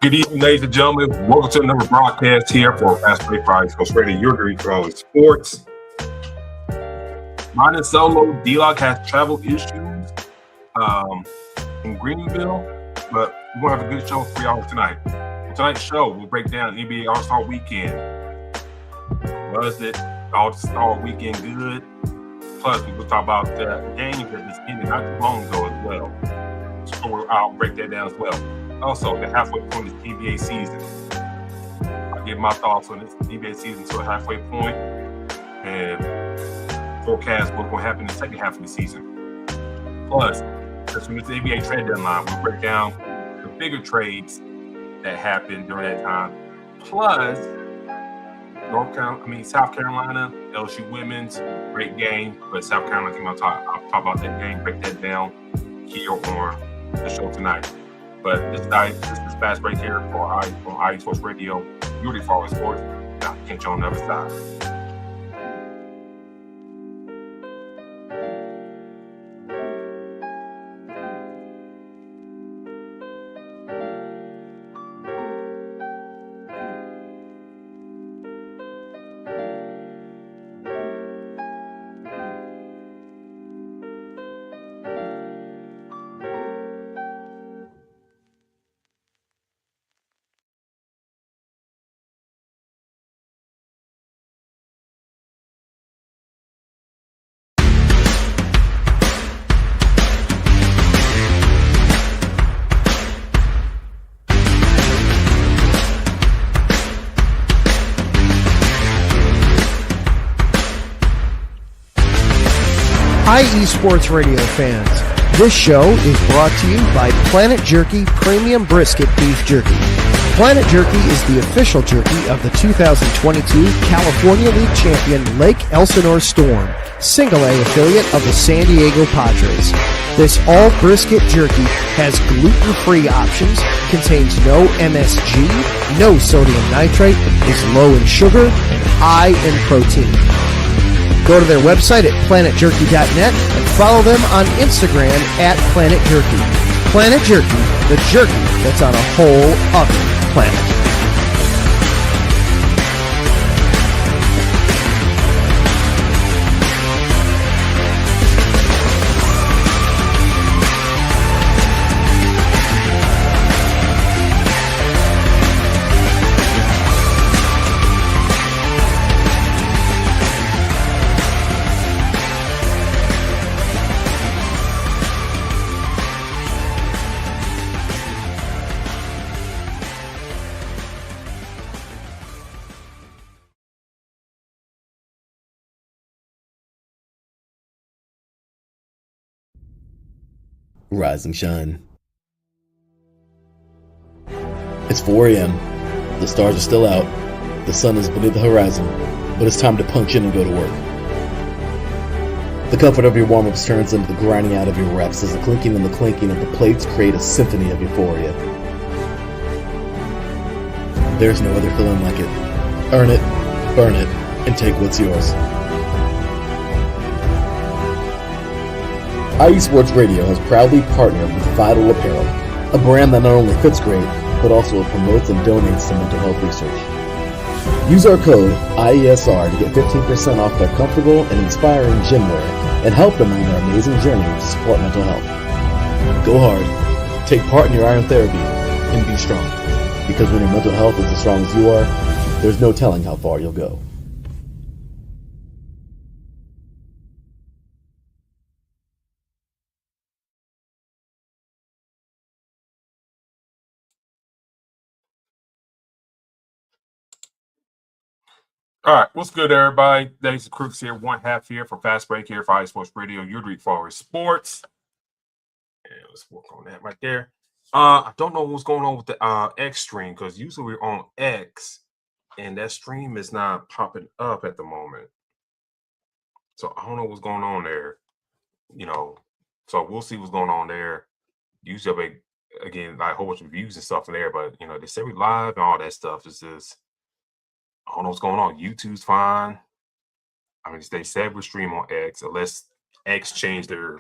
Good evening, ladies and gentlemen. Welcome to another broadcast here for Fast Break Fridays. Coach Ready, your great for all sports. Mine is solo. D-Locke has travel issues in Greenville, but we're going to have a good show for y'all tonight. For tonight's show, we'll break down NBA All-Star Weekend. Was it All-Star Weekend good? Plus, we will talk about the games that just ended not too long ago as well. So I'll break that down as well. Also, the halfway point is NBA season. I'll give my thoughts on this NBA season to a halfway point and forecast what's going to happen in the second half of the season. Plus, as soon as the NBA trade deadline, we'll break down the bigger trades that happened during that time. Plus, South Carolina, LSU women's, great game, but South Carolina came on top. I'll talk about that game, break that down here on the show tonight. But this is Fast Break here on IE Sports Radio, Beauty for Sports. Now, catch you on the other side. IE Sports Radio fans, this show is brought to you by Planet Jerky Premium Brisket Beef Jerky. Planet Jerky is the official jerky of the 2022 California League champion Lake Elsinore Storm, single-A affiliate of the San Diego Padres. This all-brisket jerky has gluten-free options, contains no MSG, no sodium nitrate, is low in sugar, and high in protein. Go to their website at planetjerky.net and follow them on Instagram at Planet Jerky. Planet Jerky, the jerky that's on a whole other planet. Rise and shine. It's 4 a.m. The stars are still out. The sun is beneath the horizon, but it's time to punch in and go to work. The comfort of your warm-ups turns into the grinding out of your reps as the clinking and the clinking of the plates create a symphony of euphoria. There's no other feeling like it. Earn it, burn it, and take what's yours. IE Sports Radio has proudly partnered with Vital Apparel, a brand that not only fits great, but also promotes and donates to mental health research. Use our code IESR to get 15% off their comfortable and inspiring gym wear and help them on their amazing journey to support mental health. Go hard, take part in your iron therapy, and be strong. Because when your mental health is as strong as you are, there's no telling how far you'll go. All right, what's good, everybody? Davidson Crooks here, one half here for Fast Break here for IE Sports Radio, your great for sports. And let's work on that right there. I don't know what's going on with the X stream because usually we're on X and that stream is not popping up at the moment. So I don't know what's going on there, So we'll see what's going on there. Usually, again, like a whole bunch of views and stuff in there, but they say we live and all that stuff is just. I don't know what's going on. YouTube's fine. They said we're stream on X unless X changed their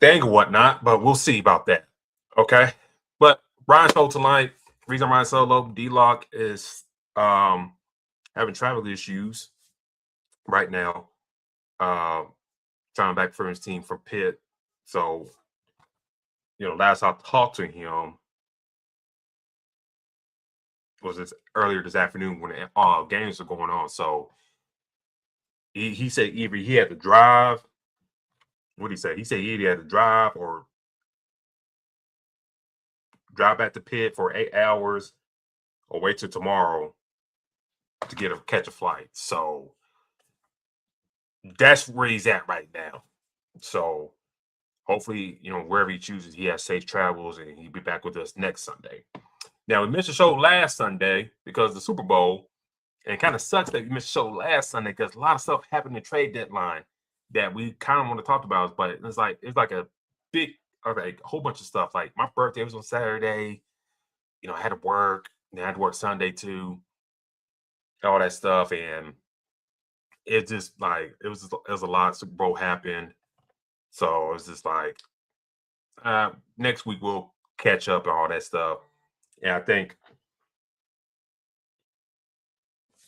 thing or whatnot, but we'll see about that. Okay. But Ryan Solo tonight. Reason Ryan Solo, D-Locke is having travel issues right now. Trying back for his team from Pitt. So, last I talked to him was this earlier this afternoon when the games are going on. So he said either he had to drive. What did he say? He said he either had to drive or drive back to Pitt for 8 hours or wait till tomorrow to catch a flight. So that's where he's at right now. So hopefully, wherever he chooses, he has safe travels and he'll be back with us next Sunday. Now, we missed the show last Sunday because of the Super Bowl. And it kind of sucks that we missed the show last Sunday because a lot of stuff happened in the trade deadline that we kind of want to talk about. But it's like a whole bunch of stuff. Like my birthday was on Saturday. I had to work. And I had to work Sunday too. All that stuff. And it just like it was a lot. Super Bowl happened. So it's just like next week we'll catch up and all that stuff. And I think,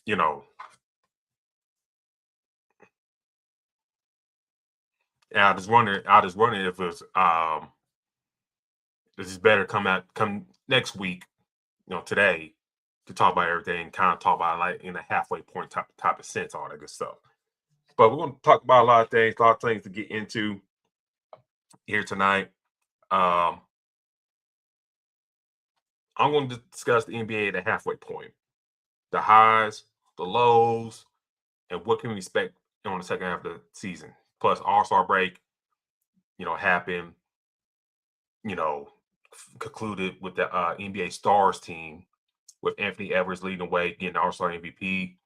and I just wonder if it's this is better come next week, today to talk about everything, kind of talk about like in a halfway point type of sense, all that good stuff. But we're going to talk about a lot of things to get into here tonight. I'm going to discuss the NBA at the halfway point, the highs, the lows, and what can we expect on the second half of the season. Plus, All-Star break, happened, concluded with the NBA Stars team with Anthony Edwards leading the way, getting the All-Star MVP.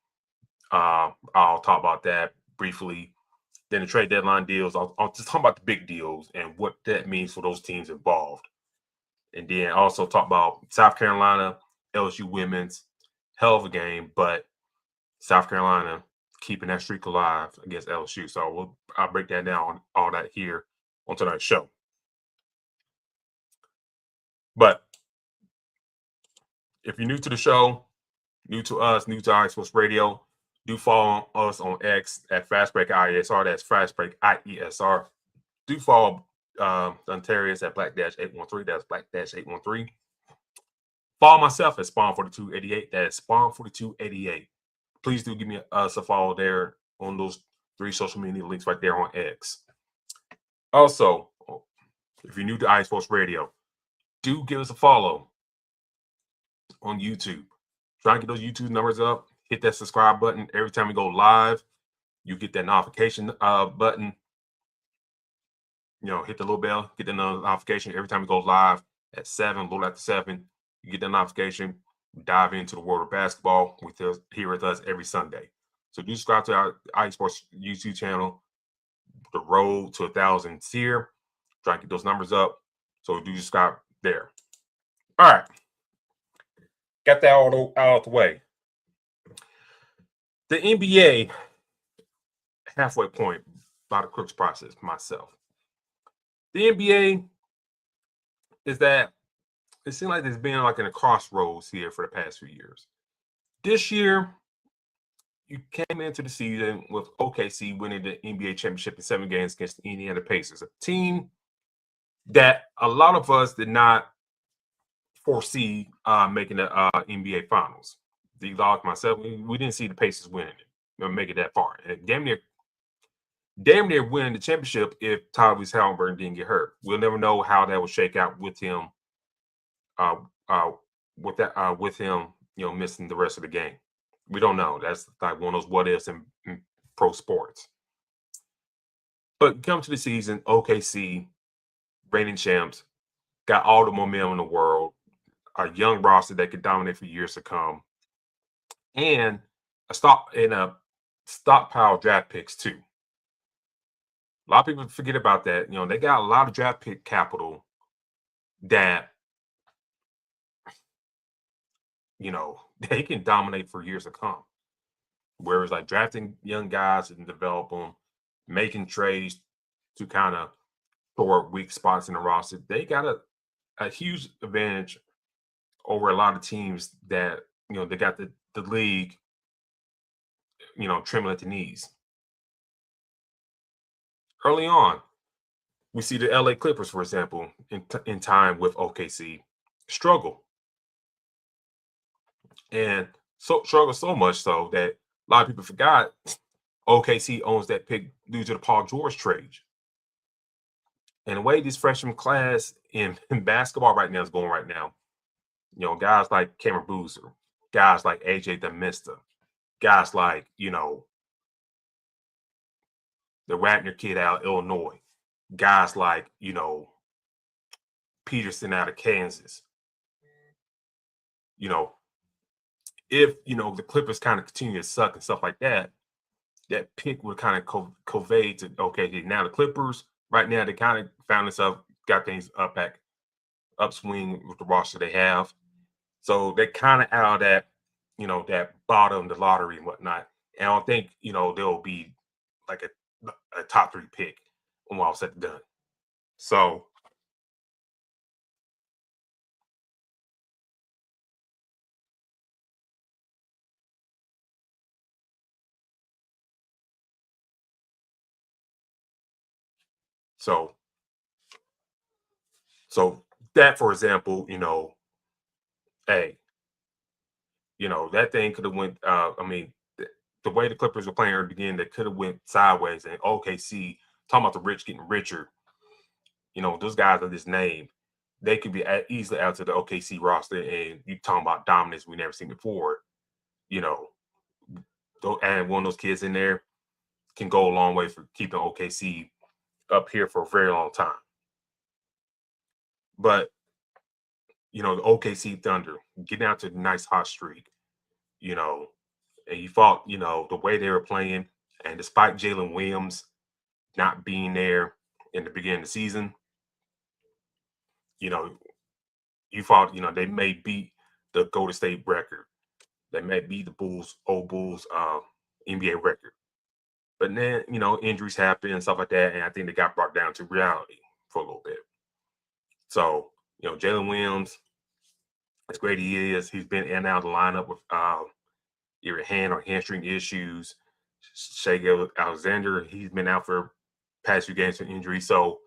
I'll talk about that briefly. Then the trade deadline deals. I'll just talk about the big deals and what that means for those teams involved. And then also talk about South Carolina, LSU women's, hell of a game, but South Carolina keeping that streak alive against LSU. So I'll break that down, all that here on tonight's show. But if you're new to the show, new to us, new to iSports Sports Radio, do follow us on X at Fastbreak IESR. That's Fastbreak IESR. Do follow Dentarius at Black-813. That's Black-813. Follow myself at Spawn4288. That's Spawn4288. Please do give me us a follow there on those 3 social media links right there on X. Also, if you're new to iSports Sports Radio, do give us a follow on YouTube. Try to get those YouTube numbers up. Hit that subscribe button. Every time we go live, you get that notification button. Hit the little bell, get the notification every time we go live at 7, a little after 7. You get the notification. Dive into the world of basketball here with us every Sunday. So do subscribe to our iSports YouTube channel. The road to 1,000 is here. Try to get those numbers up. So do subscribe there. All right. Got that all out of the way. The NBA halfway point by the Crooks process, myself. The NBA is that it seems like there's been like in a crossroads here for the past few years. This year, you came into the season with OKC winning the NBA championship in 7 games against the Indiana Pacers, a team that a lot of us did not foresee making the NBA Finals. D-Locke, myself, we didn't see the Pacers winning it, make it that far. And damn near winning the championship if Tyrese Halliburton didn't get hurt. We'll never know how that will shake out with him. With him, missing the rest of the game. We don't know. That's like one of those what ifs in pro sports. But come to the season, OKC, reigning champs, got all the momentum in the world, a young roster that could dominate for years to come, and a stockpile draft picks too. A lot of people forget about that. They got a lot of draft pick capital that they can dominate for years to come. Whereas like drafting young guys and develop them, making trades to kind of shore weak spots in the roster, they got a huge advantage over a lot of teams that, they got the league, trembling at the knees. Early on, we see the LA Clippers, for example, in time with OKC, struggle. And struggle so much so that a lot of people forgot OKC owns that pick due to the Paul George trade. And the way this freshman class in basketball right now is going right now, guys like Cameron Boozer, guys like AJ DeMista, guys like, the Wagner kid out of Illinois, guys like, Peterson out of Kansas. If, the Clippers kind of continue to suck and stuff like that, that pick would kind of convey to, okay, now the Clippers, right now, they kind of found themselves, got things upswing with the roster they have. So they're kind of out of that, that bottom, the lottery and whatnot. And I don't think, they'll be like a top 3 pick when all said and done. So that, for example, hey, that thing could have went. The way the Clippers were playing at the beginning, they could have went sideways. And OKC, talking about the rich getting richer, those guys are this name. They could be easily out to the OKC roster, and you talking about dominance we never seen before. And one of those kids in there can go a long way for keeping OKC up here for a very long time. But the OKC Thunder getting out to the nice hot streak, and you thought, the way they were playing, and despite Jalen Williams not being there in the beginning of the season, you thought, they may beat the Golden State record. They may beat the old Bulls NBA record. But then, injuries happen and stuff like that, and I think they got brought down to reality for a little bit. So, Jalen Williams, as great he is, he's been in and out of the lineup with either hand or hamstring issues. Shai Alexander, he's been out for past few games for injury. So,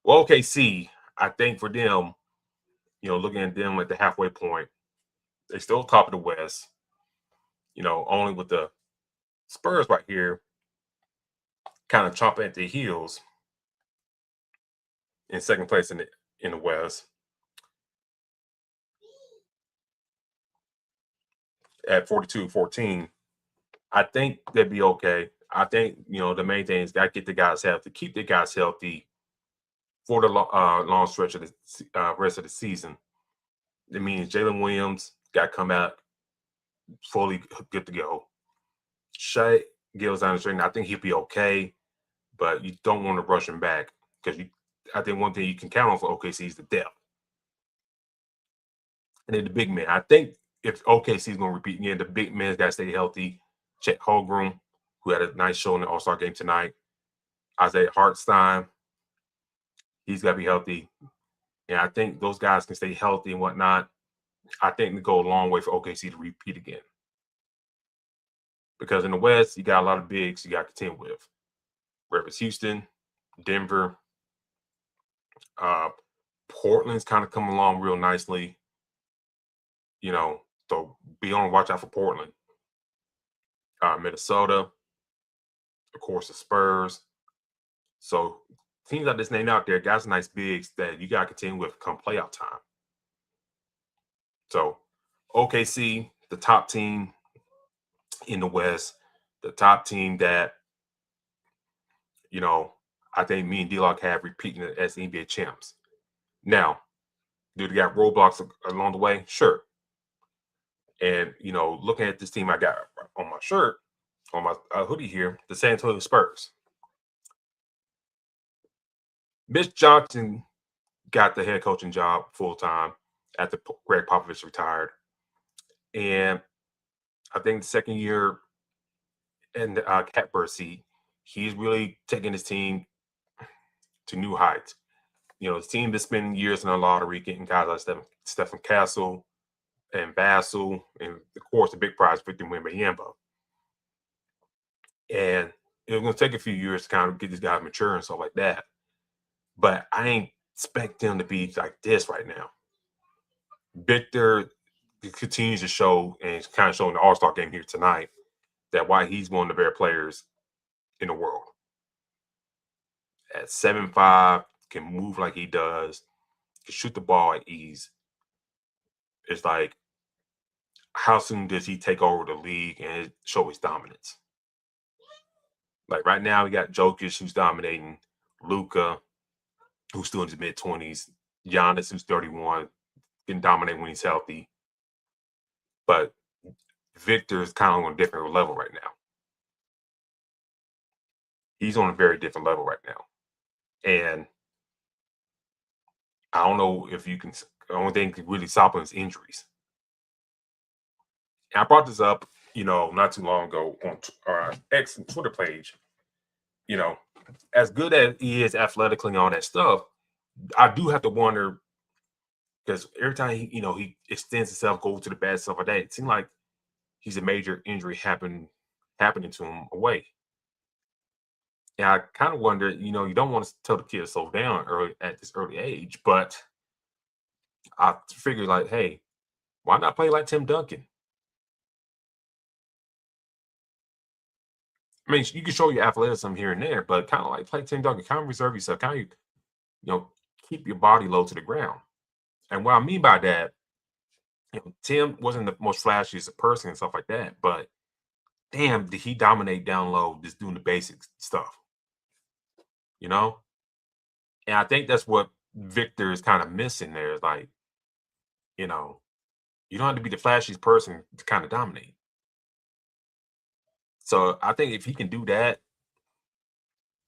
OKC, I think for them, looking at them at the halfway point, they're still top of the West. Only with the Spurs right here, kind of chomping at their heels in second place in the West at 42-14. I think they'd be okay. I think, the main thing is got to get the guys healthy, keep the guys healthy for the long stretch of the rest of the season. It means Jalen Williams got to come out fully good to go. Shai Gilgeous-Alexander, I think he'll be okay, but you don't want to rush him back because I think one thing you can count on for OKC is the depth. And then the big man. I think if OKC is going to repeat again, the big man's got to stay healthy. Chet Holmgren, who had a nice show in the All-Star game tonight. Isaiah Hartenstein, he's got to be healthy. And I think those guys can stay healthy and whatnot. I think they go a long way for OKC to repeat again. Because in the West, you got a lot of bigs you got to contend with. Whether it's Houston, Denver, Portland's kind of coming along real nicely. So be on watch out for Portland. Minnesota, of course, the Spurs. So teams like this name out there, got some nice bigs that you got to continue with come playoff time. So OKC, the top team in the West, the top team that, I think me and D-Locke have repeating it as NBA champs. Now, do they got roadblocks along the way? Sure. And, looking at this team I got on my shirt, on my hoodie here, the San Antonio Spurs. Mitch Johnson got the head coaching job full-time after Greg Popovich retired. And I think the second year in the catbird seat, he's really taking his team to new heights. His team that's spending years in the lottery, getting guys like Stephen Castle, and Vassell, and of course the big prize Victor Wembanyama. And it's going to take a few years to kind of get these guys mature and stuff like that. But I ain't expect them to be like this right now. Victor continues to show, and he's kind of showing the All-Star game here tonight, that why he's one of the better players in the world. At 7'5", can move like he does, can shoot the ball at ease. It's like, how soon does he take over the league and show his dominance? Like right now, we got Jokic, who's dominating, Luka, who's still in his mid-20s, Giannis, who's 31, can dominate when he's healthy. But Victor is kind of on a different level right now. He's on a very different level right now. And I don't know if you can, the only thing that really stop him is injuries. And I brought this up, not too long ago on our X Twitter page. As good as he is athletically and all that stuff, I do have to wonder, because every time he extends himself, goes to the bad stuff like that, it seems like he's a major injury happening to him away. And I kind of wonder, you don't want to tell the kid to slow down at this early age, but I figured like, hey, why not play like Tim Duncan? I mean, you can show your athleticism here and there, but kind of like play Tim Duncan, kind of reserve yourself, kind of, keep your body low to the ground. And what I mean by that, Tim wasn't the most flashiest person and stuff like that, but damn, did he dominate down low just doing the basic stuff, And I think that's what Victor is kind of missing there. Is like, you don't have to be the flashiest person to kind of dominate. So I think if he can do that,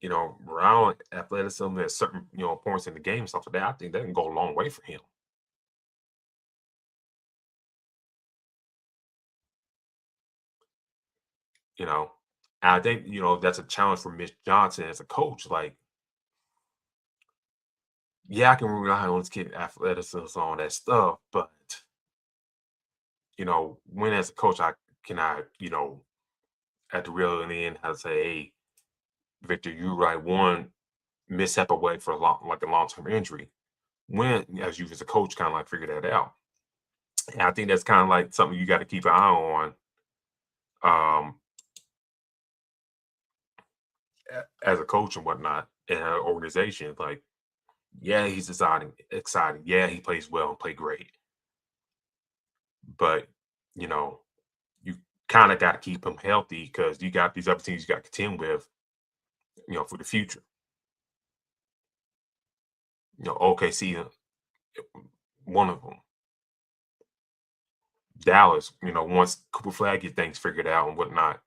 around athleticism at certain, points in the game and stuff like that, I think that can go a long way for him. And I think, that's a challenge for Mitch Johnson as a coach. Like, yeah, I can rely on his kid athleticism and all that stuff, but when as a coach, I at the real end, I say, hey, Victor, you're like one mishap away for a long-term injury. When, as you as a coach, kind of like figure that out. And I think that's kind of like something you got to keep an eye on, as a coach and whatnot in an organization. Like, yeah, he's exciting. Yeah, he plays well and play great. But, you kind of got to keep him healthy because you got these other teams you got to contend with, for the future. OKC, one of them. Dallas, once Cooper Flag gets things figured out and whatnot,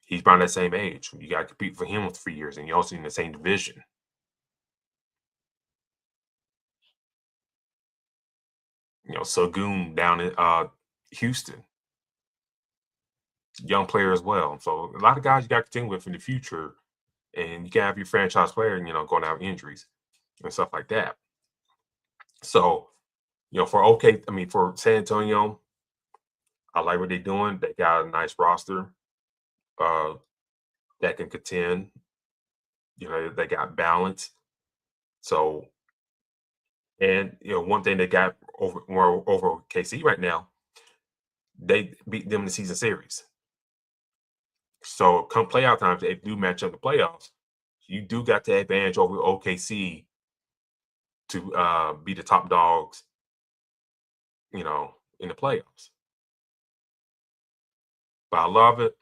he's around that same age. You got to compete for him for 3 years, and you're also in the same division. Sagoon down in Houston, young player as well. So a lot of guys you got to contend with in the future, and you can have your franchise player, going out injuries and stuff like that. So, for San Antonio, I like what they're doing. They got a nice roster that can contend. They got balance. So, and one thing they got over KC right now, they beat them in the season series. So come playoff times, they do match up the playoffs. You do got the advantage over OKC to be the top dogs, in the playoffs. But I love it.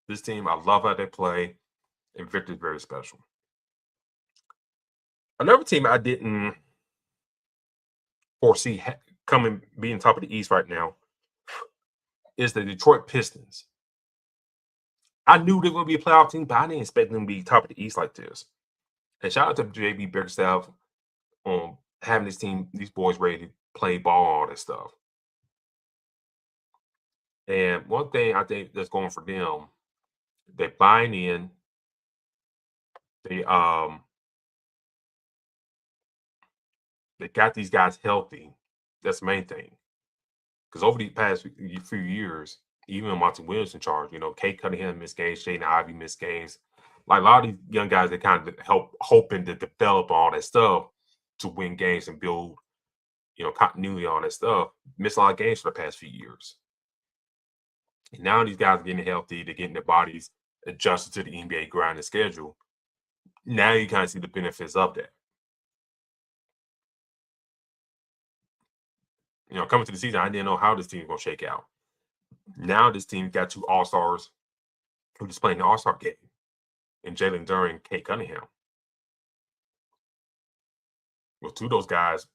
This team, I love how they play, and Victor's very special. Another team I didn't foresee being top of the East right now is the Detroit Pistons. I knew they were going to be a playoff team, but I didn't expect them to be top of the East like this. And shout out to JB Bickerstaff on having these boys ready to play ball, all that stuff. And one thing I think that's going for them, they're buying in. They got these guys healthy. That's the main thing. Because over the past few years, even Monty Williams in charge, Kate Cunningham missed games, Jaden Ivey missed games. Like a lot of these young guys, they kind of help hoping to develop all that stuff to win games and build, continuity on that stuff. Missed a lot of games for the past few years. And now these guys are getting healthy, they're getting their bodies adjusted to the NBA grind and schedule. Now you kind of see the benefits of that. Coming to the season, I didn't know how this team was going to shake out. Now this team got 2 All-Stars who just playing the All-Star game, and Jalen Duren and Kate Cunningham. Well, 2 of those guys,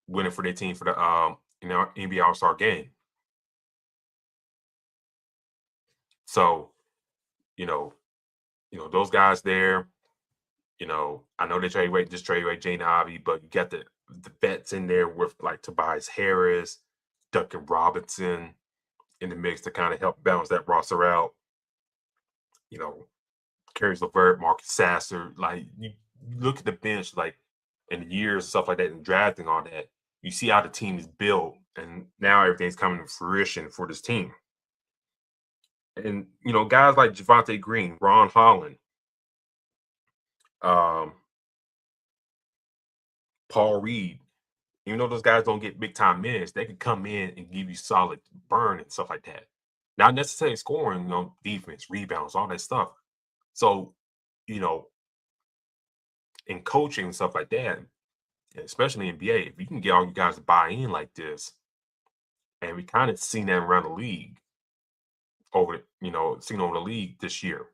winning for their team for the NBA All-Star game. So, those guys there, I know they trade away Jaden Ivey, but you got the vets in there with like Tobias Harris, Duncan Robinson in the mix to kind of help balance that roster out. Caris LeVert, Marcus Sasser, like you look at the bench, like in the years, stuff like that, and drafting all that, you see how the team is built, and now everything's coming to fruition for this team. And guys like Javonte Green, Ron Holland, Paul Reed, even though those guys don't get big time minutes, they can come in and give you solid burn and stuff like that. Not necessarily scoring, defense, rebounds, all that stuff. So, in coaching and stuff like that, especially in NBA, if you can get all you guys to buy in like this, and we kind of seen that around the league over the league this year.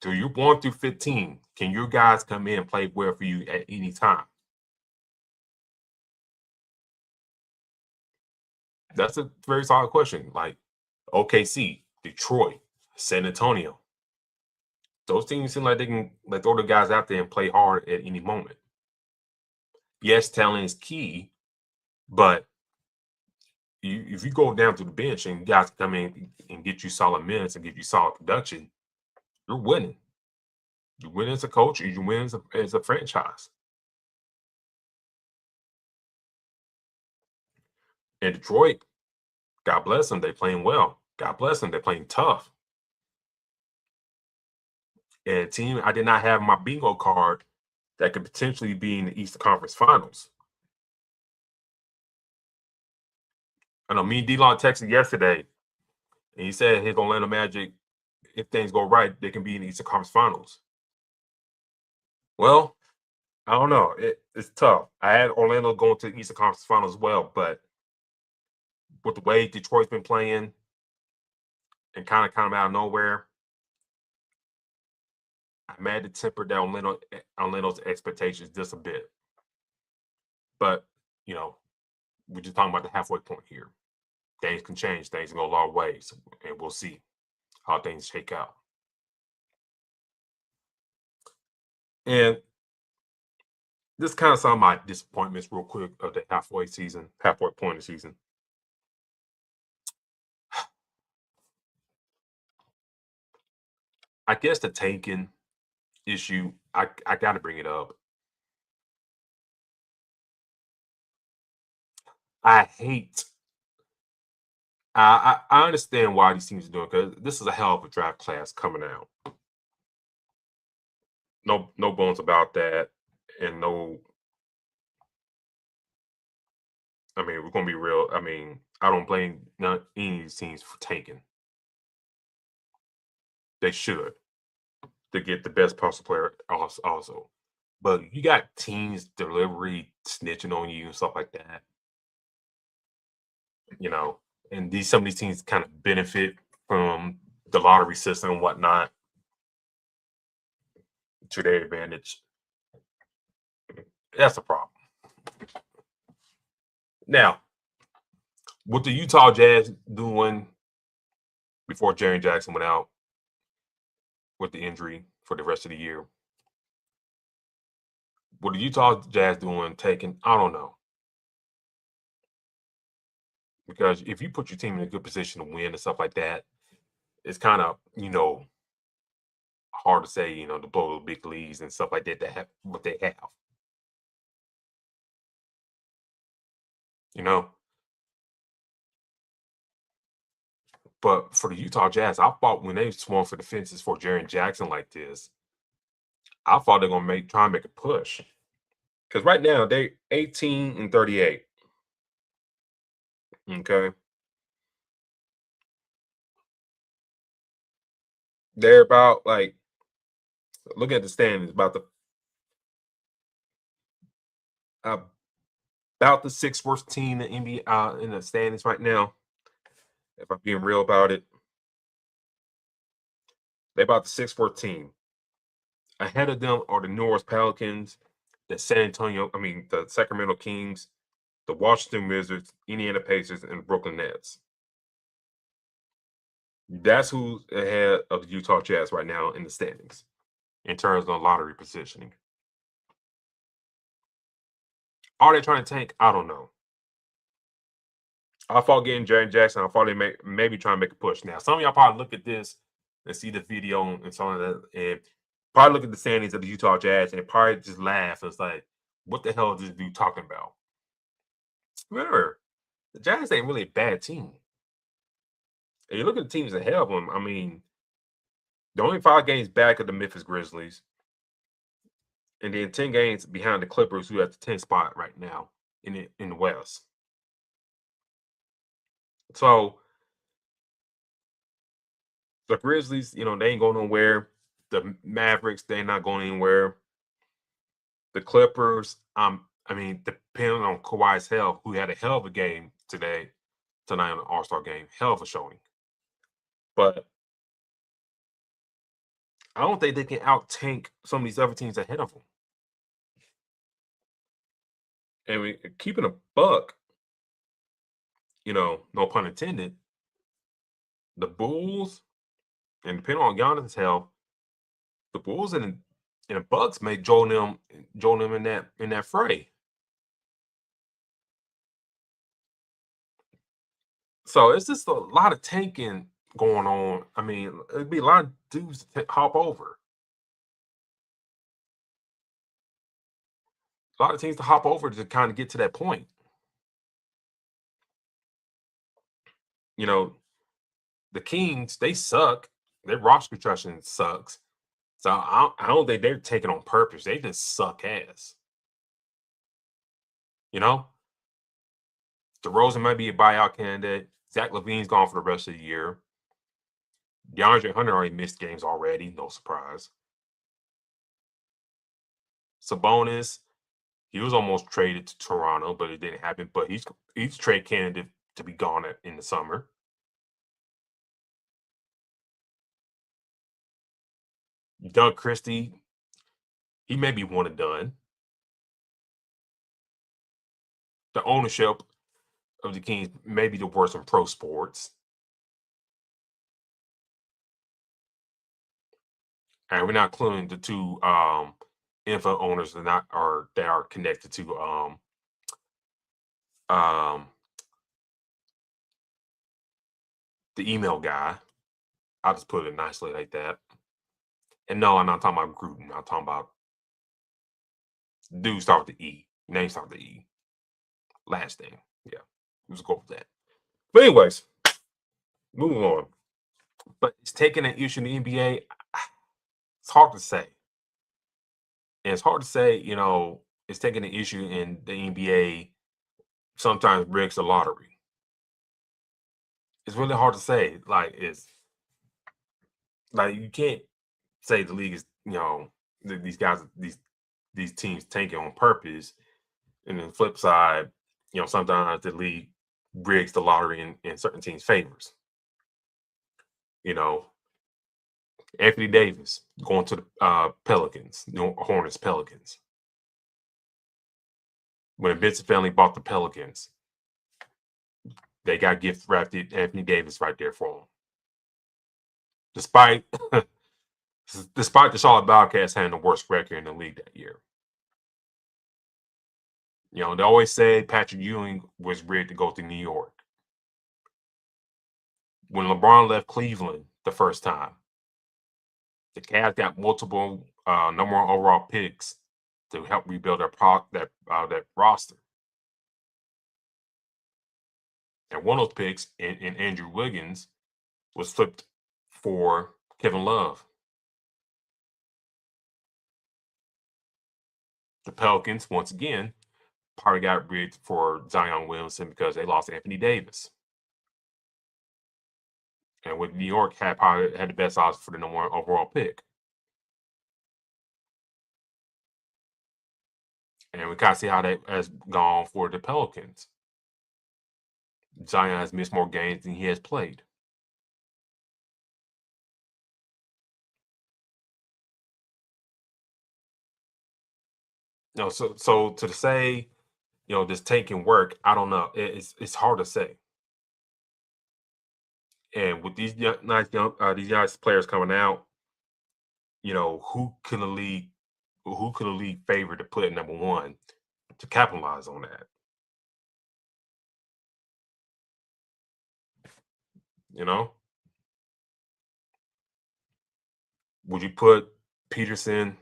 So you're 1 through 15. Can your guys come in and play well for you at any time? That's a very solid question. Like OKC, Detroit, San Antonio. Those teams seem like they can throw the guys out there and play hard at any moment. Yes, talent is key, but if you go down to the bench and guys come in and get you solid minutes and give you solid production, you're winning. You win as a coach, or you win as a franchise. In Detroit, God bless them, they're playing well. God bless them, they're playing tough. And a team I did not have my bingo card that could potentially be in the Eastern Conference Finals. I know me and D-Long texted yesterday, and he said his Orlando Magic, if things go right, they can be in the Eastern Conference Finals. Well, I don't know. It's tough. I had Orlando going to the Eastern Conference Finals as well, but with the way Detroit's been playing and kind of out of nowhere, I'm mad to temper down Orlando's expectations just a bit. But, we're just talking about the halfway point here. Things can change. Things can go a long ways, and we'll see how things shake out. And this kind of some of my disappointments real quick of the halfway point of the season. I guess the tanking issue, I got to bring it up. I understand why these teams are doing it, because this is a hell of a draft class coming out. No bones about that, and we're gonna be real. I don't blame any of these teams for tanking. They should, to get the best possible player also. But you got teams delivery snitching on you and stuff like that. And some of these teams kind of benefit from the lottery system and whatnot to their advantage. That's a problem. Now, what the Utah Jazz doing before Jaren Jackson went out with the injury for the rest of the year? What the Utah Jazz doing taking? I don't know. Because if you put your team in a good position to win and stuff like that, it's kind of, hard to say, to blow the big leads and stuff like that have what they have. you know. But for the Utah Jazz, I thought when they swung for the fences for Jaren Jackson like this, I thought they're gonna try and make a push. Because right now they 18-38. Okay. They're about like look at the standings, about the sixth worst team in the NBA in the standings right now. If I'm being real about it, they're about the sixth worst team. Ahead of them are the New Orleans Pelicans, the Sacramento Kings, the Washington Wizards, Indiana Pacers, and the Brooklyn Nets. That's who's ahead of the Utah Jazz right now in the standings in terms of lottery positioning. Are they trying to tank? I don't know. I thought getting Jaren Jackson, I thought they maybe try and make a push. Now, some of y'all probably look at this and see the video and some of that, and probably look at the standings of the Utah Jazz and probably just laugh. It's like, what the hell is this dude talking about? Remember, the Jazz ain't really a bad team. And you look at the teams ahead of them, I mean, they're only 5 games back of the Memphis Grizzlies, and then 10 games behind the Clippers, who are at the 10th spot right now in the West. So the Grizzlies, they ain't going nowhere. The Mavericks, they're not going anywhere. The Clippers, depending on Kawhi's health, who had a hell of a game tonight on the All-Star game, hell of a showing. But I don't think they can out-tank some of these other teams ahead of them. And keeping a buck, no pun intended, the Bulls, and depending on Giannis' health, the Bulls and the Bucks may join them in that fray. So it's just a lot of tanking going on. I mean, it'd be a lot of dudes to hop over. A lot of teams to hop over to kind of get to that point. The Kings, they suck. Their roster construction sucks. So I don't think they're taking on purpose. They just suck ass. DeRozan might be a buyout candidate. Zach LaVine's gone for the rest of the year. DeAndre Hunter already missed games already. No surprise. Sabonis, he was almost traded to Toronto, but it didn't happen. But he's trade candidate to be gone in the summer. Doug Christie, he may be one and done. The ownership of the Kings may be the worst in pro sports. And we're not including the two info owners that are connected to the email guy. I'll just put it nicely like that. And no, I'm not talking about Gruden. I'm talking about dude start with the E. Name start with the E. Last name. Yeah. Let's go with that. But anyways, moving on. But it's taking an issue in the NBA. It's hard to say. And it's hard to say, it's taking an issue in the NBA sometimes breaks the lottery. It's really hard to say. It's like you can't say the league is, these guys, these teams tanking on purpose. And then the flip side, sometimes the league rigs the lottery in certain teams' favors. Anthony Davis going to the Pelicans, Hornets Pelicans. When the Davidson family bought the Pelicans, they got gift wrapped Anthony Davis right there for them. Despite the Charlotte Bobcats having the worst record in the league that year. They always say Patrick Ewing was rigged to go to New York. When LeBron left Cleveland the first time, the Cavs got multiple number one overall picks to help rebuild that roster. And one of those picks in Andrew Wiggins was flipped for Kevin Love. The Pelicans, once again, probably got rid for Zion Williamson because they lost Anthony Davis. And with New York probably had the best odds for the number 1 overall pick. And we kind of see how that has gone for the Pelicans. Zion has missed more games than he has played. So to say, this tank can work, I don't know. It's hard to say. And with these these young players coming out, who can the league favor to put at number 1 to capitalize on that? Would you put Peterson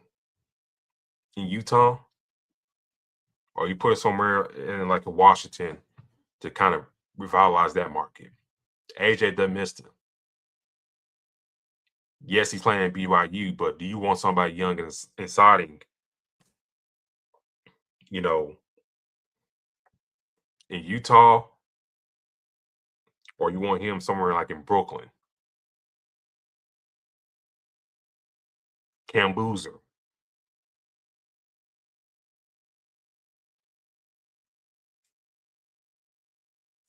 in Utah? Or you put it somewhere in like a Washington to kind of revitalize that market? AJ doesn't miss it. Yes, he's playing at BYU, but do you want somebody young and exciting, in Utah? Or you want him somewhere like in Brooklyn? Cam Boozer.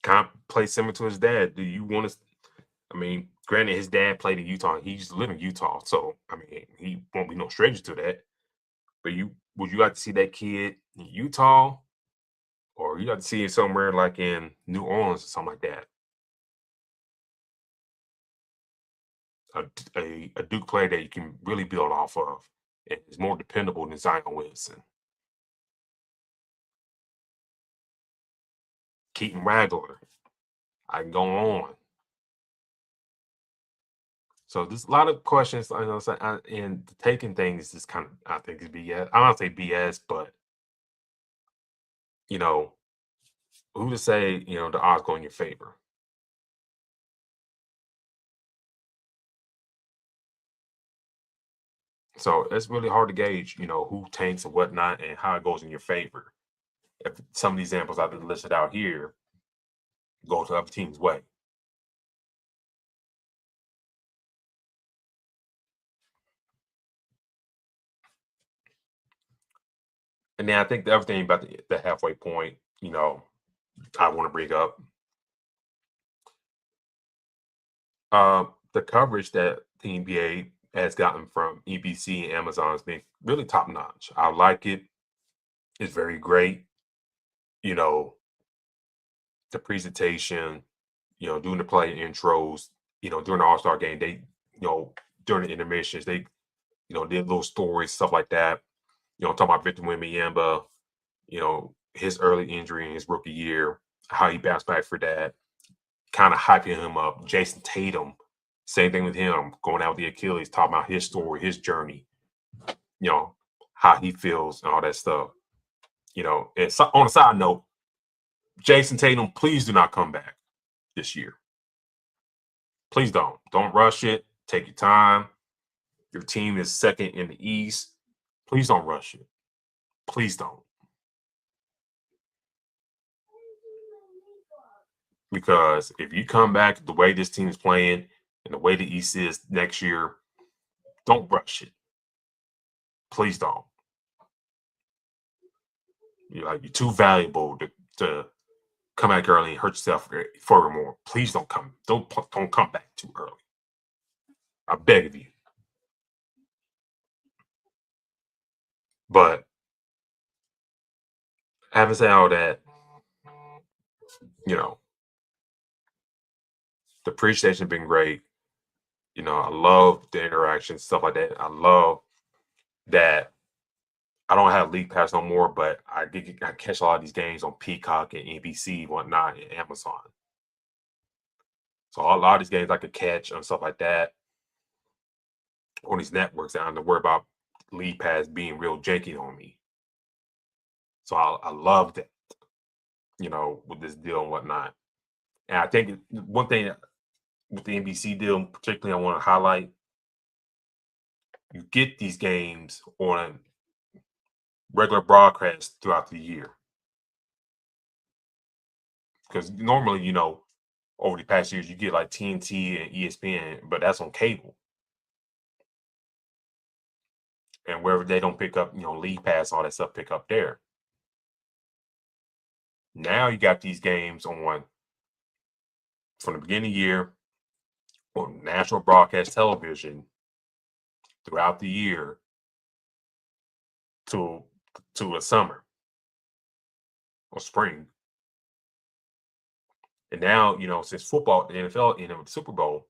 Kind of play similar to his dad. Do you want to? I mean, granted, his dad played in Utah. He used to live in Utah, so I mean, he won't be no stranger to that. But would you like to see that kid in Utah, or you like to see it somewhere like in New Orleans or something like that? A Duke player that you can really build off of. And is more dependable than Zion Williamson. Keaton Ragler. I can go on. So there's a lot of questions, and taking things is kind of, I think, is BS. I don't say BS, but who to say, the odds go in your favor? So it's really hard to gauge, who tanks and whatnot and how it goes in your favor. If some of these examples I've listed out here go to other teams' way. And then I think the other thing about the halfway point, I want to bring up the coverage that the NBA has gotten from EBC and Amazon has been really top notch. I like it. It's very great. The presentation, doing the play intros, during the All-Star game, they, during the intermissions, they, did little stories, stuff like that. Talking about Victor Wembanyama, his early injury in his rookie year, how he bounced back for that, kind of hyping him up. Jason Tatum, same thing with him, going out with the Achilles, talking about his story, his journey, how he feels and all that stuff. And so, on a side note, Jason Tatum, please do not come back this year. Please don't. Don't rush it. Take your time. Your team is second in the East. Please don't rush it. Please don't. Because if you come back the way this team is playing and the way the East is next year, don't rush it. Please don't. You're too valuable to come back early and hurt yourself furthermore. Please don't come back too early. I beg of you. But having said all that, the presentation has been great. I love the interaction, stuff like that. I love that I don't have League Pass no more, but I catch a lot of these games on Peacock and NBC, whatnot, and Amazon. So a lot of these games I could catch and stuff like that on these networks. I don't have to worry about League Pass being real janky on me. So I love that, with this deal and whatnot. And I think one thing with the NBC deal, particularly, I want to highlight: you get these games on regular broadcast throughout the year, because normally, over the past years, you get like TNT and ESPN, but that's on cable. And wherever they don't pick up, League Pass, all that stuff, pick up there. Now you got these games on from the beginning of the year on national broadcast television throughout the year to the summer or spring. And now, since football, the NFL, the Super Bowl,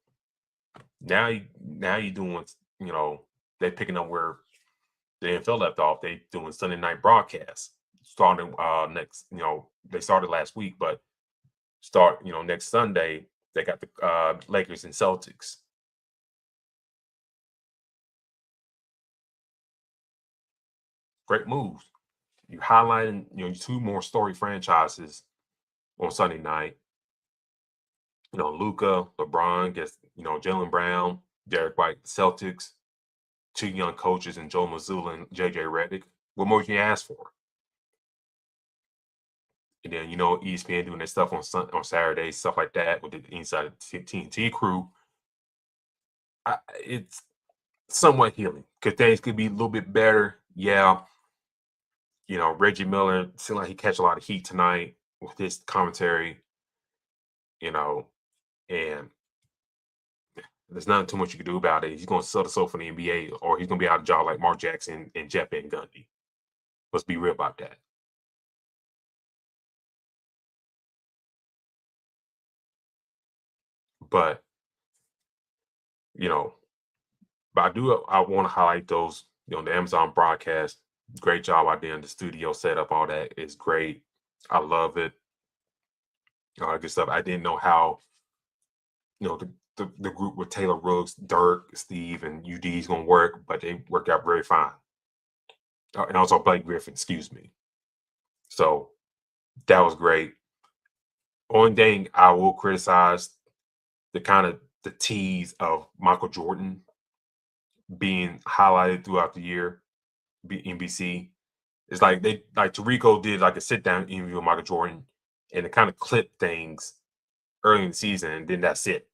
now you're doing, they're picking up where the NFL left off. They doing Sunday night broadcasts starting next, they started last week, but next Sunday they got the Lakers and Celtics. Great moves. You highlighting, two more story franchises on Sunday night. Luka, LeBron gets, Jaylen Brown, Derek White, Celtics, two young coaches in Joe Mazzulla and JJ Redick. What more can you ask for? And then, ESPN doing their stuff on Saturdays, stuff like that with the Inside TNT crew. It's somewhat healing because things could be a little bit better. Yeah. Reggie Miller seemed like he catch a lot of heat tonight with his commentary, and there's nothing too much you can do about it. He's going to sell the soul for the NBA, or he's going to be out of job like Mark Jackson and Jeff Van Gundy. Let's be real about that. But, I want to highlight those, the Amazon broadcast. Great job out there in the studio setup. All that is great. I love it. All that good stuff. I didn't know how, the group with Taylor Rooks, Dirk, Steve, and UD is going to work, but they work out very fine. And also Blake Griffin, excuse me. So that was great. Only thing I will criticize the tease of Michael Jordan being highlighted throughout the year, NBC. It's like Tirico did like a sit down interview with Michael Jordan, and it kind of clipped things early in the season, and then that's it.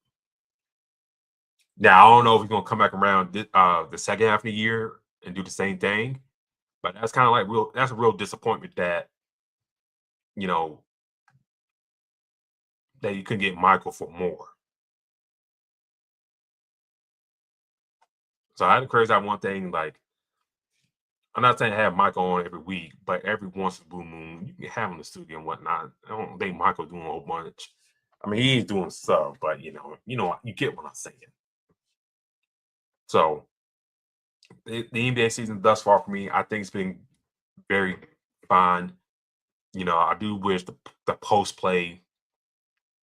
Now I don't know if he's gonna come back around the second half of the year and do the same thing, but that's kind of like that's a real disappointment that that you couldn't get Michael for more. So I had to crazy out one thing, like, I'm not saying have Michael on every week, but every once in a blue moon, you can have him in the studio and whatnot. I don't think Michael doing a whole bunch. I mean, he's doing stuff, but you get what I'm saying. So the NBA season thus far for me, I think it's been very fine. I do wish the post play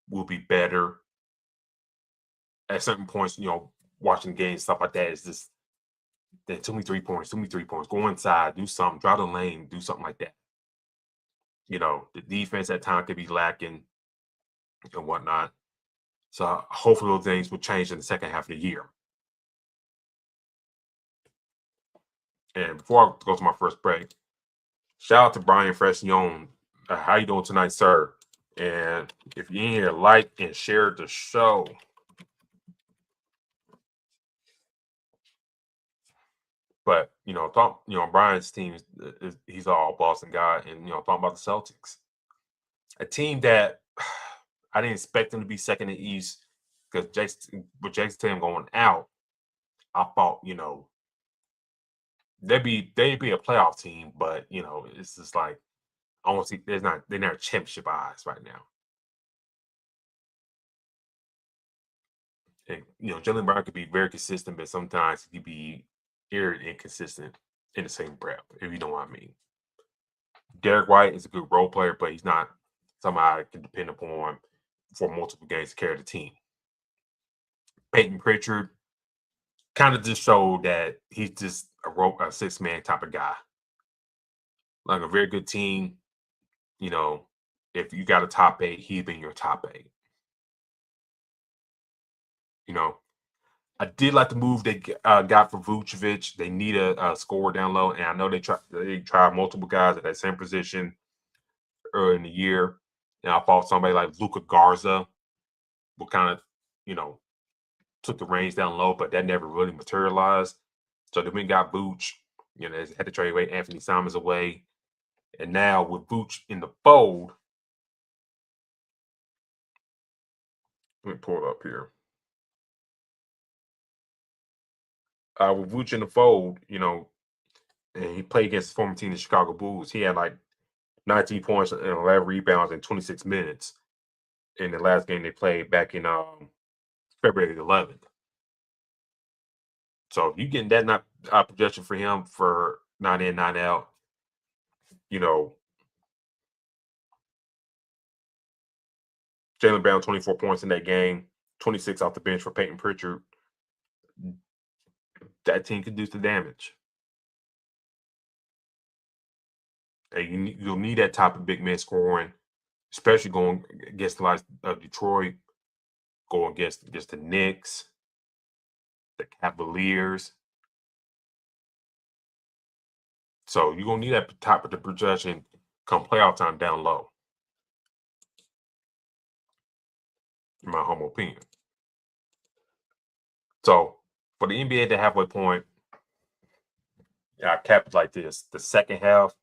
will be better. At certain points, watching games, stuff like that is just too many 3 points, go inside, do something, drive the lane, do something like that. The defense at times could be lacking and whatnot. So hopefully those things will change in the second half of the year. And before I go to my first break, shout out to Brian Fresnion. How you doing tonight, sir? And if you're in here, like and share the show. But Brian's team he's all Boston guy, and talking about the Celtics, a team that I didn't expect them to be second in the East because with Jason Tatum going out, I thought they'd be a playoff team, but it's just like I don't see they're not championship eyes right now. And Jaylen Brown could be very consistent, but sometimes he could be very inconsistent in the same breath, if you know what I mean. Derek White is a good role player, but he's not somebody I can depend upon for multiple games to carry the team. Peyton Pritchard kind of just showed that he's just a six-man type of guy. Like a very good team, if you got a top 8, he'd be your top 8. I did like the move they got for Vucevic. They need a scorer down low, and I know they tried multiple guys at that same position early in the year. And I thought somebody like Luka Garza would kind of, took the reins down low, but that never really materialized. So then we got Vooch. They had to trade away Anthony Simons away. And now with Vooch in the fold, let me pull it up here. With Vooch in the fold, and he played against his former team, the Chicago Bulls. He had like 19 points and 11 rebounds in 26 minutes in the last game they played back in February 11th. So if you getting that projection for him for 9 in, 9 out, Jaylen Brown 24 points in that game, 26 off the bench for Peyton Pritchard. That team could do some damage. And you'll need that type of big man scoring, especially going against the likes of Detroit, going against the Knicks, the Cavaliers. So you're going to need that type of the projection come playoff time down low, in my humble opinion. So for the NBA, the halfway point, I cap it like this. The second half,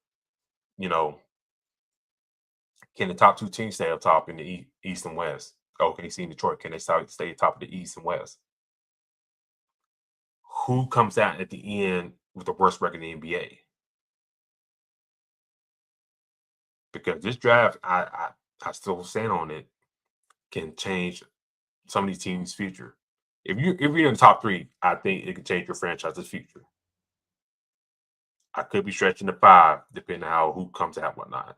can the top two teams stay up top in the East and West? OKC and Detroit, can they stay top of the East and West? Who comes out at the end with the worst record in the NBA? Because this draft, I still stand on it, can change some of these teams' future. If you're in the top three, I think it can change your franchise's future. I could be stretching to 5, depending on who comes out, whatnot.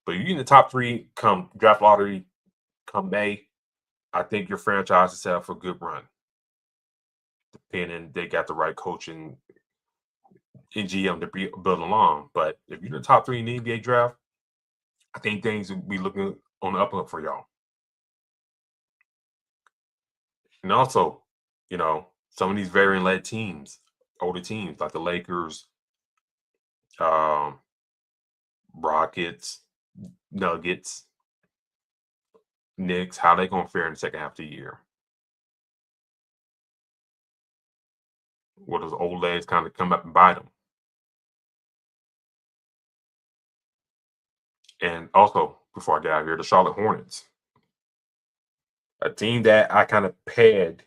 But if you're in the top 3 come draft lottery, come May, I think your franchise is set up for a good run. Depending, they got the right coaching and GM to build along. But if you're in the top 3 in the NBA draft, I think things will be looking on the up and up for y'all. And also, some of these veteran-led teams, older teams like the Lakers, Rockets, Nuggets, Knicks, how they going to fare in the second half of the year? Will those old legs kind of come up and bite them? And also, before I get out of here, the Charlotte Hornets, a team that I kind of pegged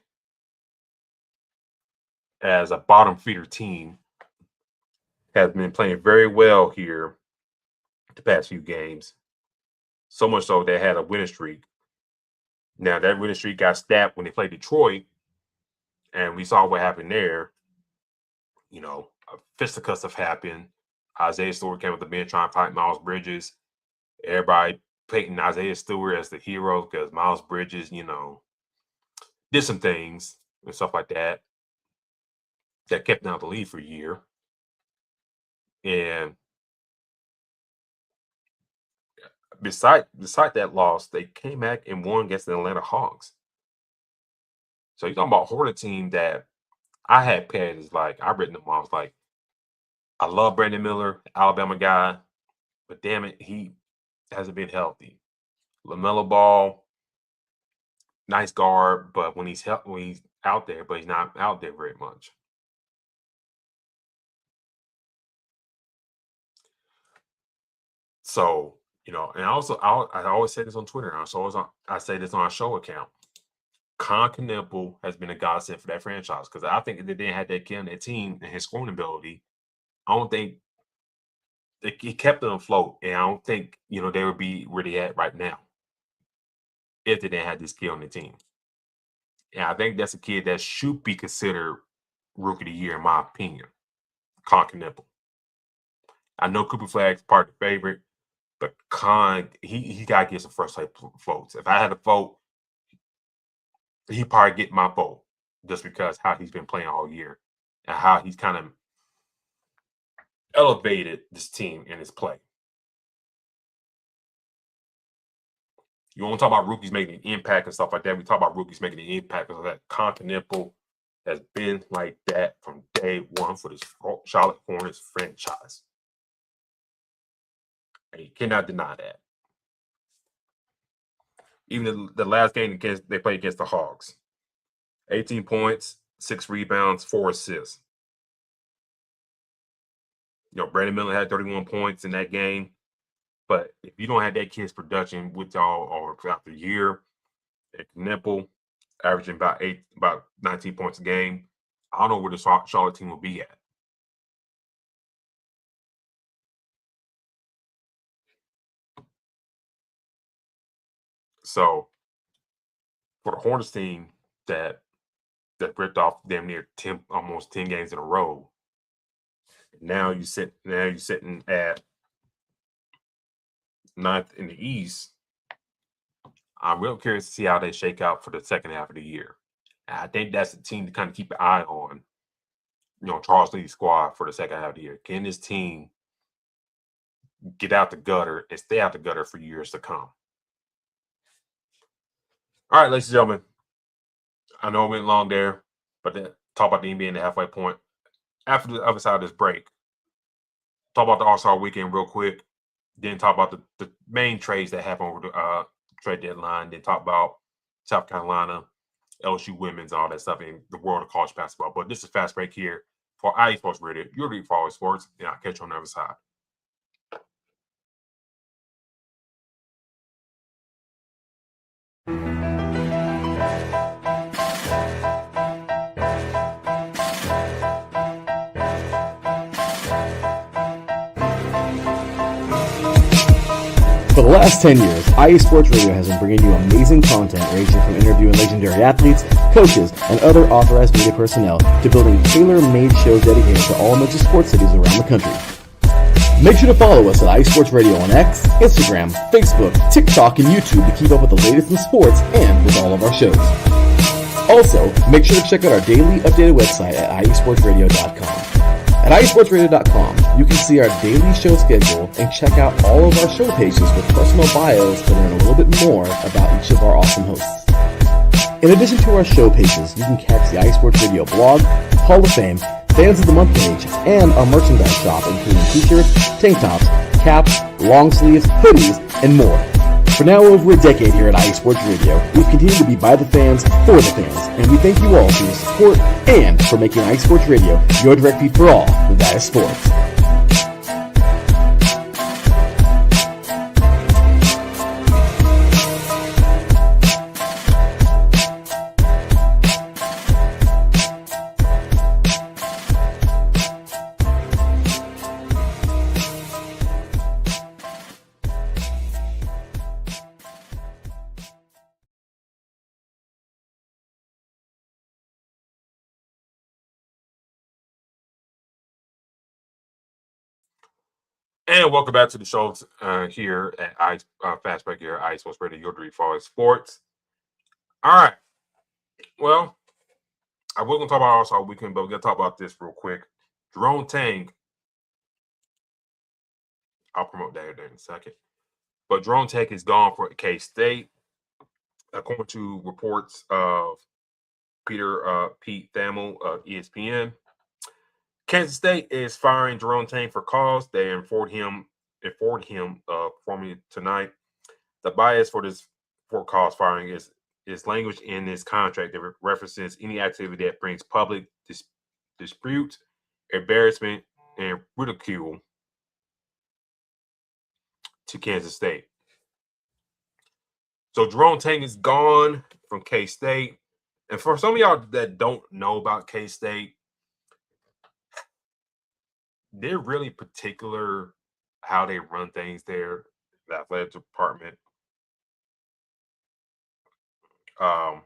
as a bottom feeder team, has been playing very well here the past few games. So much so they had a winning streak. Now that winning streak got snapped when they played Detroit, and we saw what happened there. A fisticuffs have happened. Isaiah Stewart came with the bench trying to fight Miles Bridges. Everybody painting Isaiah Stewart as the hero because Miles Bridges, did some things and stuff like that kept him out of the league for a year. And beside that loss, they came back and won against the Atlanta Hawks. So you're talking about a Hornet team that I had pegged as like, I written them off like, I love Brandon Miller, Alabama guy, but damn it, he hasn't been healthy. LaMelo Ball, nice guard, but when he's out there, but he's not out there very much. So, and also I always say this on Twitter. I say this on our show account. Con Knipple has been a godsend for that franchise because I think if they didn't have that kid on that team and his scoring ability, I don't think it kept them afloat, and I don't think they would be where they at right now if they didn't have this kid on the team. And I think that's a kid that should be considered Rookie of the Year, in my opinion. Con Knipple. I know Cooper Flagg's part of the favorite, but Con, he got to get some first place votes. If I had to vote, he'd probably get my vote just because how he's been playing all year and how he's kind of elevated this team in his play. You want to talk about rookies making an impact and stuff like that. We talk about rookies making an impact because that Continental has been like that from day one for this Charlotte Hornets franchise. And you cannot deny that. Even the last game they played against the Hogs. 18 points, 6 rebounds, 4 assists. Brandon Miller had 31 points in that game. But if you don't have that kid's production with y'all or throughout the year, at Nipple, averaging about 19 points a game, I don't know where the Charlotte team will be at. So for the Hornets team that ripped off damn near almost 10 games in a row, now you're sitting at 9th in the East. I'm real curious to see how they shake out for the second half of the year. And I think that's the team to kind of keep an eye on. Charles Lee's squad for the second half of the year. Can this team get out the gutter and stay out the gutter for years to come? All right, ladies and gentlemen. I know it went long there, but talk about the NBA and the halfway point. After the other side of this break, talk about the All-Star weekend real quick. Then talk about the main trades that happened over the trade deadline. Then talk about South Carolina, LSU women's, all that stuff in the world of college basketball. But this is Fast Break here for IE Sports Radio. You're ready for sports, and I'll catch you on the other side. For the last 10 years, IE Sports Radio has been bringing you amazing content ranging from interviewing legendary athletes, coaches, and other authorized media personnel to building tailor-made shows dedicated to all major sports cities around the country. Make sure to follow us at IE Sports Radio on X, Instagram, Facebook, TikTok, and YouTube to keep up with the latest in sports and with all of our shows. Also, make sure to check out our daily updated website at iesportsradio.com. At iesportsradio.com, you can see our daily show schedule and check out all of our show pages with personal bios to learn a little bit more about each of our awesome hosts. In addition to our show pages, you can catch the iSports Radio blog, Hall of Fame, Fans of the Month page, and our merchandise shop, including t-shirts, tank tops, caps, long sleeves, hoodies, and more. For now over a decade here at IE Sports Radio, we've continued to be by the fans, for the fans, and we thank you all for your support and for making IE Sports Radio your direct feed for all that is sports. And welcome back to the show here at Fast Break here at IE Sports Radio, your dream for sports. All right. Well, I was going to talk about All-Star Weekend, but we're going to talk about this real quick. Jerome Tang. I'll promote that in a second. But Jerome Tang is gone for K-State. According to reports of Pete Thamel of ESPN. Kansas State is firing Jerome Tang for cause. They informed him formally tonight. The bias for cause firing is language in his contract that references any activity that brings public dispute, embarrassment, and ridicule to Kansas State. So Jerome Tang is gone from K-State. And for some of y'all that don't know about K-State, they're really particular how they run things there, the athletic department. I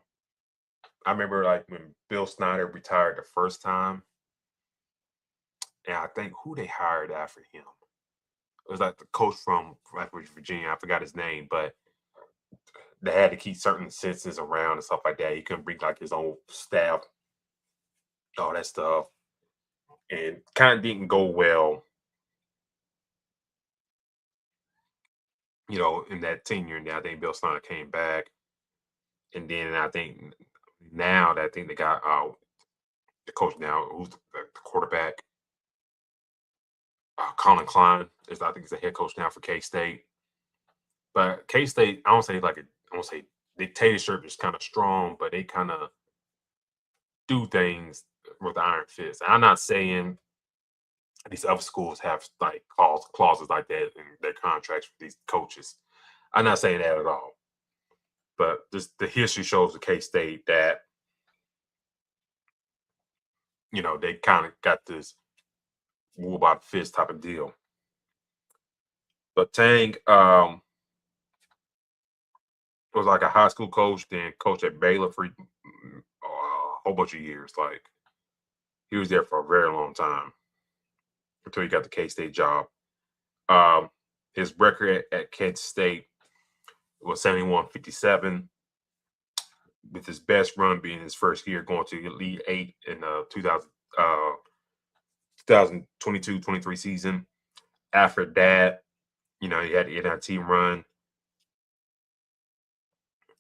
remember like when Bill Snyder retired the first time, and I think who they hired after him. It was like the coach from Virginia. I forgot his name, but they had to keep certain sentences around and stuff like that. He couldn't bring like his own staff, all that stuff. And kind of didn't go well. in that tenure. And I think Bill Snyder came back, and then I think now that I think they got the coach now, who's the quarterback, Colin Klein is I think he's the head coach now for K State. But K State, I don't say dictatorship is kind of strong, but they kind of do things with the iron fist. And I'm not saying these other schools have like clauses like that in their contracts with these coaches. I'm not saying that at all. But the history shows the K State that they kind of got this rule by the fist type of deal. But Tang was like a high school coach, then coach at Baylor for a whole bunch of years. Like he was there for a very long time until he got the K-State job. His record at Kent State was 71-57, with his best run being his first year going to Elite 8 in the 2022-23 season. After that, he had the NIT run.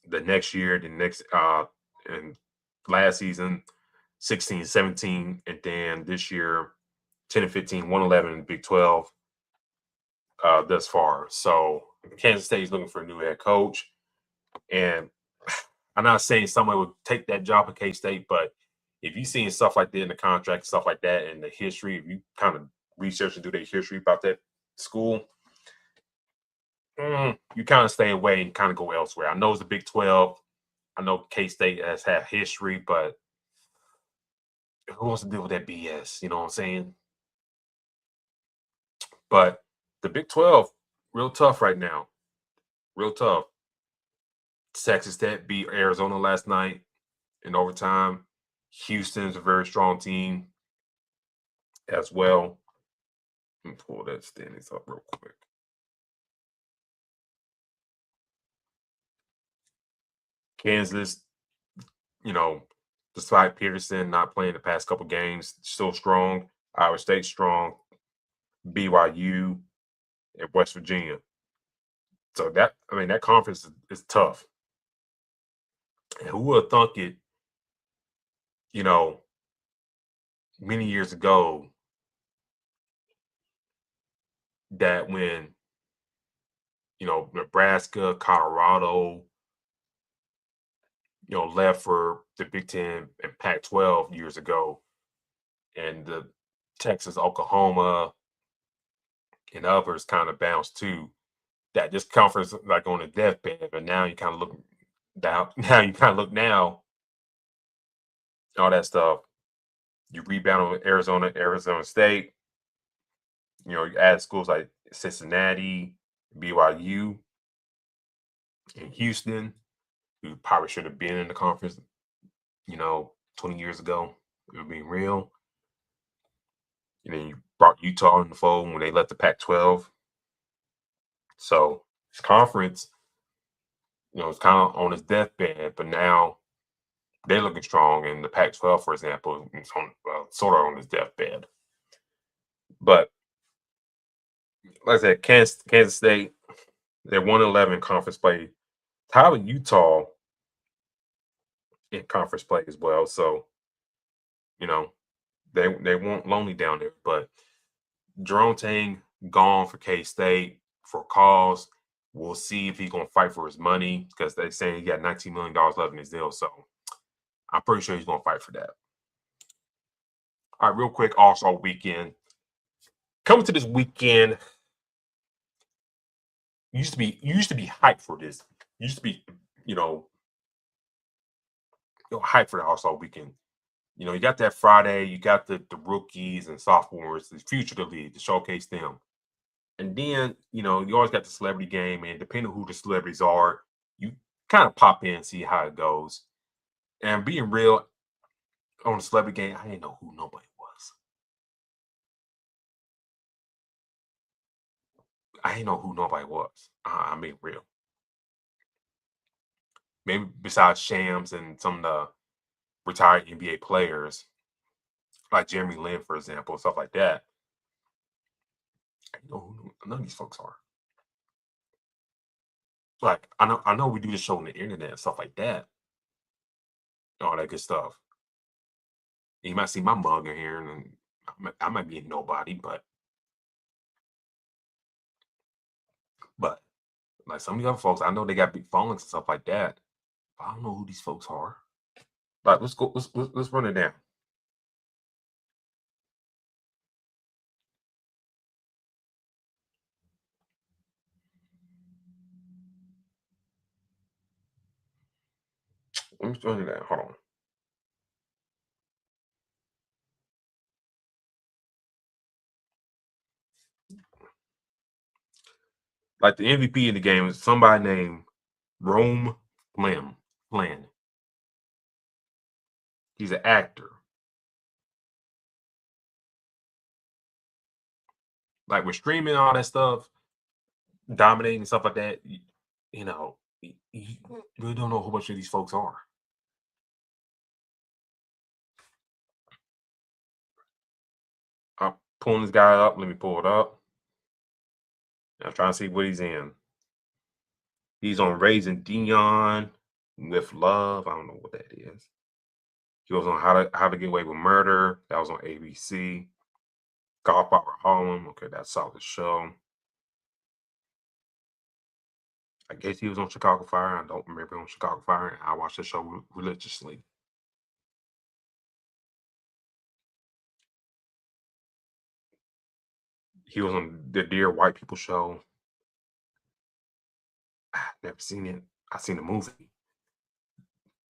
The next year, and last season, 16-17, and then this year, 10-15, 111 in the Big 12 thus far. So Kansas State is looking for a new head coach. And I'm not saying somebody would take that job at K-State, but if you've seen stuff like that in the contract, stuff like that in the history, if you kind of research and do the history about that school, you kind of stay away and kind of go elsewhere. I know it's the Big 12. I know K-State has had history, but who wants to deal with that BS? You know what I'm saying? But the Big 12, real tough right now. Real tough. Texas Tech beat Arizona last night in overtime. Houston's a very strong team as well. Let me pull that standings up real quick. Kansas, despite Peterson not playing the past couple games, still strong. Iowa State strong. BYU and West Virginia. So that conference is tough. And who would have thunk it, many years ago that when, Nebraska, Colorado, left for the Big Ten and Pac-12 years ago, and the Texas, Oklahoma, and others kind of bounced too, that this conference like on a deathbed. But now you kind of look down. Now you kind of look now, all that stuff. You rebound with Arizona State. You add schools like Cincinnati, BYU, and Houston, who probably should have been in the conference, 20 years ago. It would be real. And then you brought Utah in the fold when they left the Pac-12. So this conference, it's kind of on its deathbed, but now they're looking strong. And the Pac-12, for example, is sort of on its deathbed. But like I said, Kansas State, they're 1-11 conference play. Tied with Utah in conference play as well. So, they won't lonely down there. But Jerome Tang gone for K-State for cause. We'll see if he's going to fight for his money, because they're saying he got $19 million left in his deal. So I'm pretty sure he's going to fight for that. All right, real quick, All-Star Weekend. Coming to this weekend, you used to be hyped for this. You used to be, hyped for the All-Star Weekend. You got that Friday, you got the rookies and sophomores, the future of the league, to showcase them. And then, you always got the celebrity game, and depending on who the celebrities are, you kind of pop in and see how it goes. And being real, on the celebrity game, I didn't know who nobody was. I didn't know who nobody was. I mean, real. Maybe besides Shams and some of the retired NBA players, like Jeremy Lin, for example, stuff like that. I don't know who none of these folks are. like I know we do the show on the internet and stuff like that, all that good stuff. You might see my mug in here, and I might be a nobody, but like some of the other folks, I know they got big phones and stuff like that. But I don't know who these folks are. Like, let's go. Let's run it down. Let me run it down. Hold on. Like the MVP of the game is somebody named Rome Flynn. He's an actor. Like with streaming and all that stuff, dominating and stuff like that, you know, you really don't know who much of these folks are. I'm pulling this guy up. Let me pull it up. I'm trying to see what he's in. He's on Raising Dion with Love. I don't know what that is. He was on How to Get Away with Murder. That was on ABC. Golf Hour Harlem. Okay, that's a solid show. I guess he was on Chicago Fire. I don't remember on Chicago Fire. I watched the show religiously. He was on the Dear White People show. I've never seen it. I seen the movie.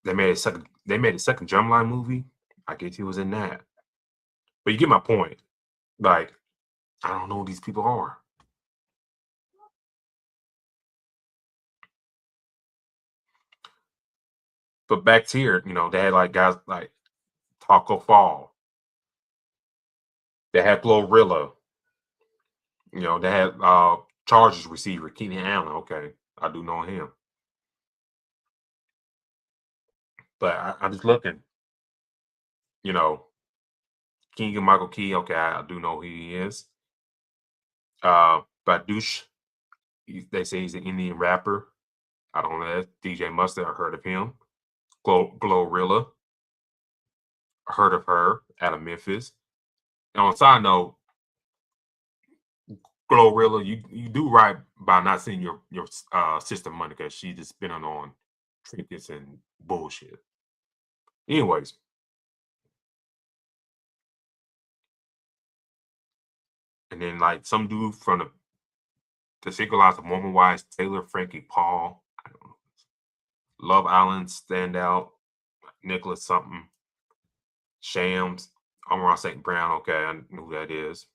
They made a second Drumline movie. I guess he was in that. But you get my point. Like, I don't know who these people are. But back here, they had like guys like Taco Fall. They had Glorilla. They had Chargers receiver Keenan Allen. Okay, I do know him. But I'm just looking. King Michael Key. Okay, I do know who he is. Badush. They say he's an Indian rapper. I don't know. DJ Mustard. I heard of him. Glorilla. I heard of her out of Memphis. And on a side note, Glorilla, you do right by not seeing your sister Monica. She just spinning on trinkets and bullshit. Anyways, and then like some dude from the Secret Lives of Mormon Wives, Taylor Frankie Paul. I don't know. Love Island standout, Nicholas something, Shams, Amara St. Brown. Okay, I know who that is.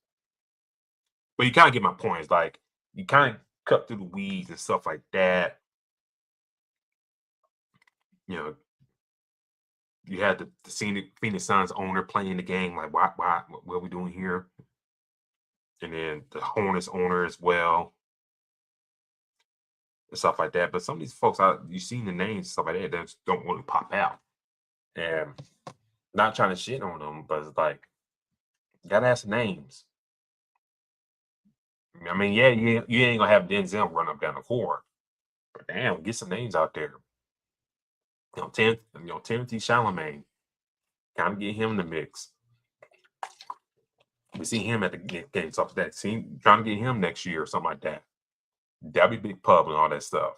But you kind of get my point. It's like you kind of cut through the weeds and stuff like that. You had the Phoenix Suns owner playing the game. Like, what are we doing here? And then the Hornets owner as well, and stuff like that. But some of these folks, you've seen the names and stuff like that just don't really pop out. And not trying to shit on them, but it's like, you gotta ask the names. I mean, yeah, you ain't gonna have Denzel run up down the court, but damn, get some names out there. Timothy Chalamet, kind of get him in the mix. We see him at the games off that scene, trying to get him next year or something like that. That'd be big pub and all that stuff.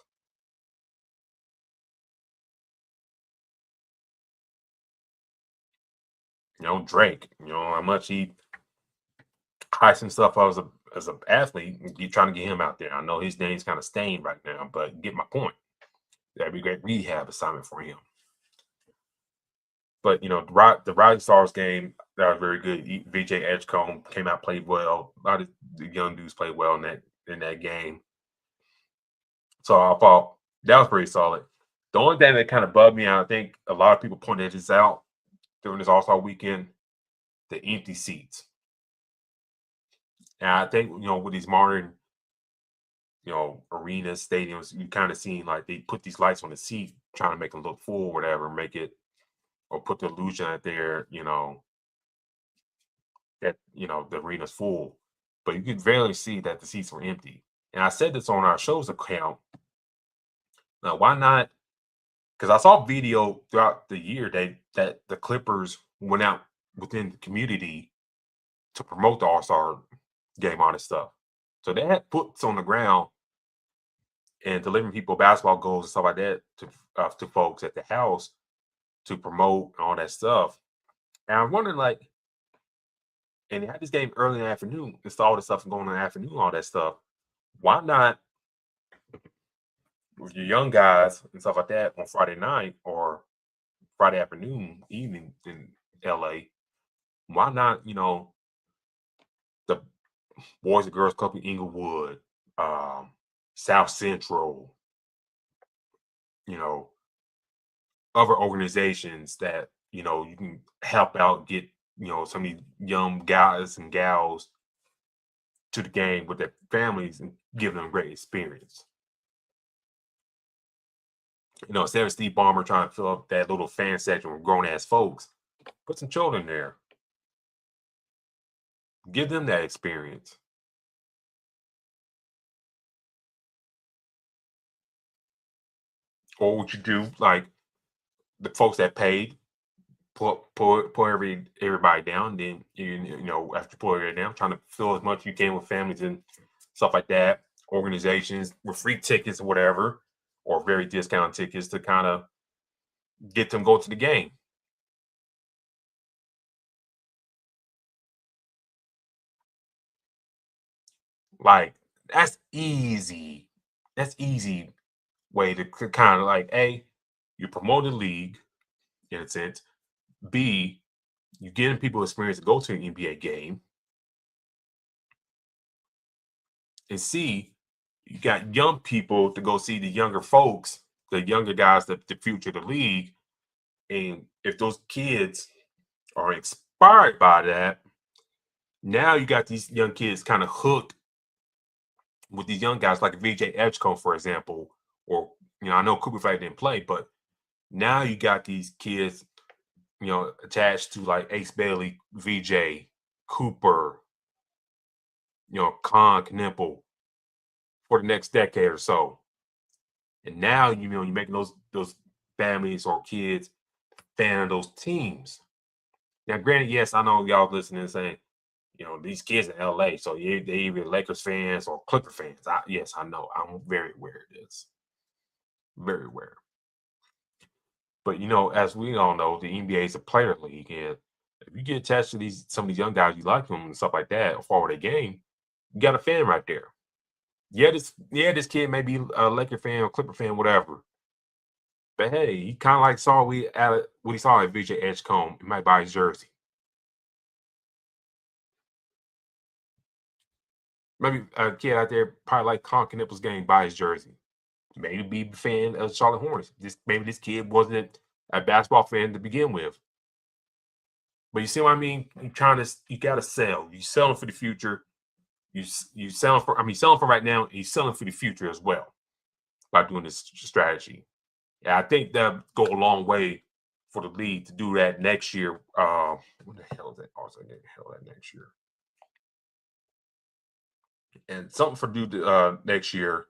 Drake, how much he heisting stuff as an athlete, you trying to get him out there. I know his name's kind of stained right now, but get my point. That'd be a great rehab assignment for him. But the Rising Stars game, that was very good. VJ Edgecombe came out, played well. A lot of the young dudes played well in that game. So I thought that was pretty solid. The only thing that kind of bugged me, and I think a lot of people pointed this out during this All-Star weekend, the empty seats. And I think, with these modern, arenas, stadiums, you kind of seen like they put these lights on the seat, trying to make them look full or whatever, or put the illusion out there, that, the arena's full. But you could barely see that the seats were empty. And I said this on our show's account Now, why not? Because I saw video throughout the year that the Clippers went out within the community to promote the All-Star game, all this stuff. So they had boots on the ground and delivering people basketball goals and stuff like that to folks at the house to promote all that stuff. And I'm wondering, like, and they had this game early in the afternoon. It's all this stuff going on in the afternoon, all that stuff. Why not with your young guys and stuff like that on Friday night or Friday afternoon, evening in LA? Why not, the Boys and Girls Club in Inglewood, South Central, other organizations that, you can help out, get, some of these young guys and gals to the game with their families and give them a great experience. Instead of Steve Ballmer trying to fill up that little fan section with grown ass folks, put some children there. Give them that experience. Or what you do, like the folks that paid, pull everybody down. Then after you pull everybody down, trying to fill as much as you can with families and stuff like that. Organizations with free tickets or whatever, or very discounted tickets to kind of get them go to the game. Like that's easy. That's easy way to kind of like A, you promote the league in a sense. B, you getting people experience to go to an NBA game. And C, you got young people to go see the younger folks, the younger guys, the future of the league. And if those kids are inspired by that, now you got these young kids kind of hooked with these young guys like VJ Edgecombe, for example, or I know Cooper Flag didn't play, but now you got these kids, attached to like Ace Bailey, VJ, Cooper, Con Knipple for the next decade or so. And now you're making those families or kids fan of those teams. Now, granted, yes, I know y'all listening and saying, these kids in LA, so they either Lakers fans or Clipper fans. Yes, I know. I'm very aware of this. Very aware. But as we all know, the NBA is a player league, and if you get attached to some of these young guys, you like them and stuff like that, or follow their game, you got a fan right there. This kid may be a Laker fan or Clipper fan, whatever. But hey, he kind of like saw what he saw at VJ Edgecombe. He might buy his jersey. Maybe a kid out there probably like Con Knipple's game, buy his jersey. Maybe be a fan of Charlotte Hornets. Maybe this kid wasn't a basketball fan to begin with. But you see what I mean? You gotta sell. You selling for the future. You selling for right now, and you're selling for the future as well by doing this strategy. Yeah, I think that'll go a long way for the league to do that next year. What the hell is that? Also, that next year. And something for next year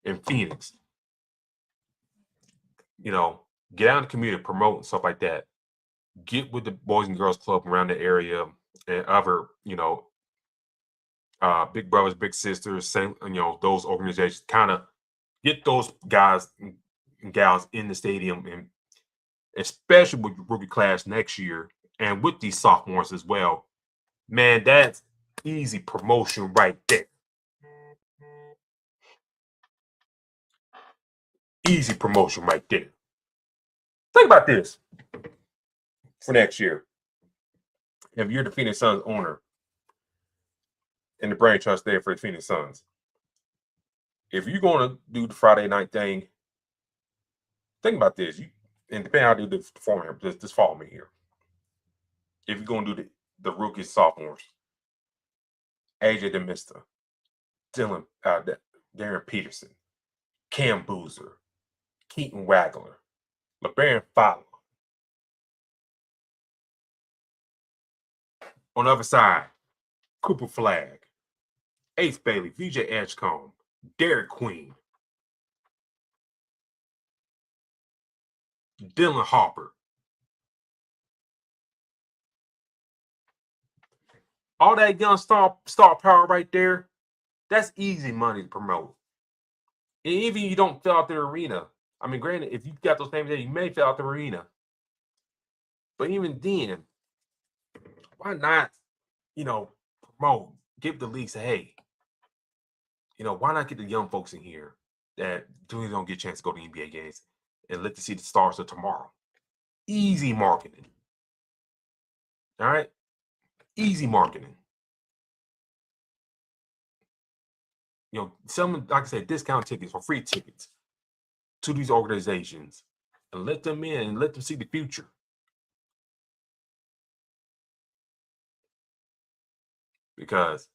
in Phoenix. Get out in the community, promote and stuff like that. Get with the Boys and Girls Club around the area and other, big brothers, big sisters, same, those organizations. Kind of get those guys and gals in the stadium, and especially with the rookie class next year, and with these sophomores as well. Man, that's easy promotion right there. Easy promotion right there. Think about this for next year. If you're the Phoenix Suns owner and the brain trust there for the Phoenix Suns, if you're going to do the Friday night thing, think about this. And depending on how you do the format, just follow me here. If you're going to do the rookies, sophomores, AJ DeMista, Dylan, Darren Peterson, Cam Boozer, Keaton Wagler, LeBaron Fowler. On the other side, Cooper Flag, Ace Bailey, VJ Edgecombe, Derek Queen, Dylan Harper. All that young star power right there, that's easy money to promote. And even if you don't fill out the arena, I mean, granted, if you got those names there, you may fill out the arena. But even then, why not, promote, give the league, say, hey, why not get the young folks in here that don't get a chance to go to NBA games and let them see the stars of tomorrow? Easy marketing. All right? Easy marketing. Some, like I said, discount tickets or free tickets to these organizations and let them in and let them see the future. Because,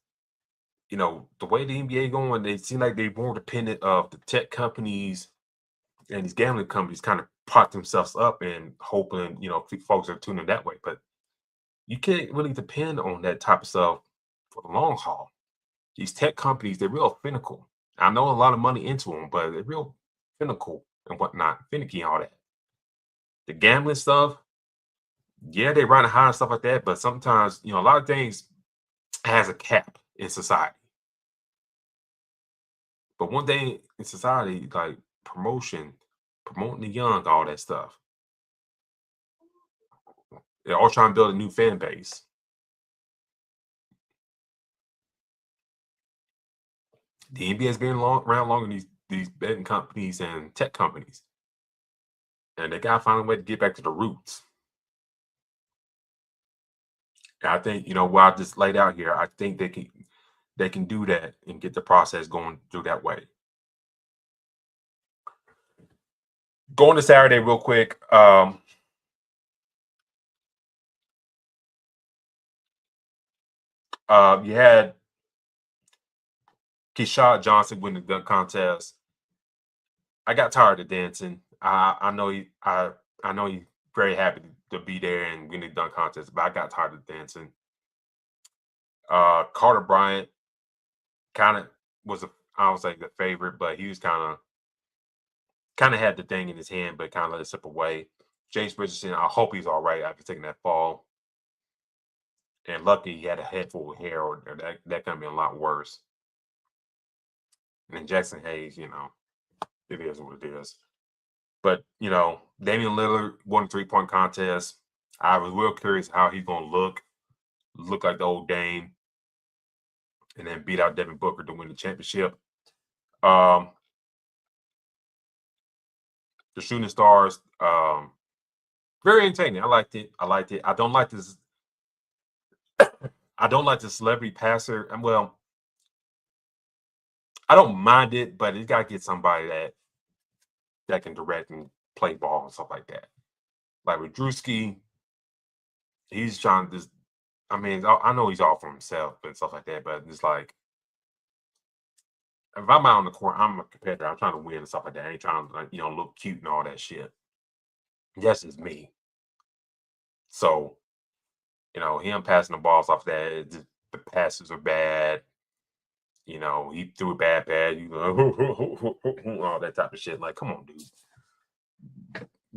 the way the NBA going, they seem like they're more dependent of the tech companies and these gambling companies kind of prop themselves up and hoping, folks are tuning that way. But you can't really depend on that type of stuff for the long haul. These tech companies, they're real finical. I know a lot of money into them, but they're real finical and whatnot, finicky and all that. The gambling stuff, yeah, they run high and stuff like that, but sometimes, a lot of things has a cap in society. But one thing in society, like promoting the young, all that stuff. They're all trying to build a new fan base. The NBA has been around longer than these betting companies and tech companies. And they got to find a way to get back to the roots. And I think, what I just laid out here, I think they can do that and get the process going through that way. Going to Saturday real quick. You had Keshad Johnson win the dunk contest. I got tired of dancing. I know he's very happy to be there and win the dunk contest, but I got tired of dancing. Carter Bryant kind of was I would say the favorite, but he was kind of had the thing in his hand, but kind of let it slip away. James Richardson, I hope he's all right after taking that fall. And lucky he had a head full of hair, or that could be a lot worse. And then Jackson Hayes, it is what it is. But, Damian Lillard won the 3-point contest. I was real curious how he's going to look like the old Dame, and then beat out Devin Booker to win the championship. The Shooting Stars, very entertaining. I liked it. I don't like this. I don't like the celebrity passer. Well, I don't mind it, but it got to get somebody that can direct and play ball and stuff like that. Like with Drewski, he's trying to I know he's all for himself and stuff like that, but it's like, if I'm out on the court, I'm a competitor. I'm trying to win and stuff like that. I ain't trying to, look cute and all that shit. That's just me. So, him passing the balls off that, the passes are bad. He threw it bad, all that type of shit. Like, come on, dude.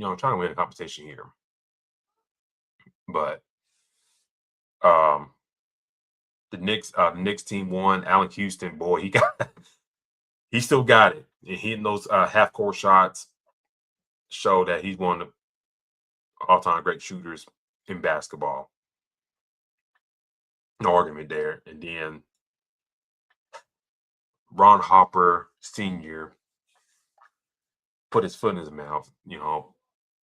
I'm trying to win a competition here. But the Knicks team won. Allen Houston, boy, he still got it. And hitting those half-court shots show that he's one of the all-time great shooters in basketball. No argument there. And then Ron Harper Sr. put his foot in his mouth,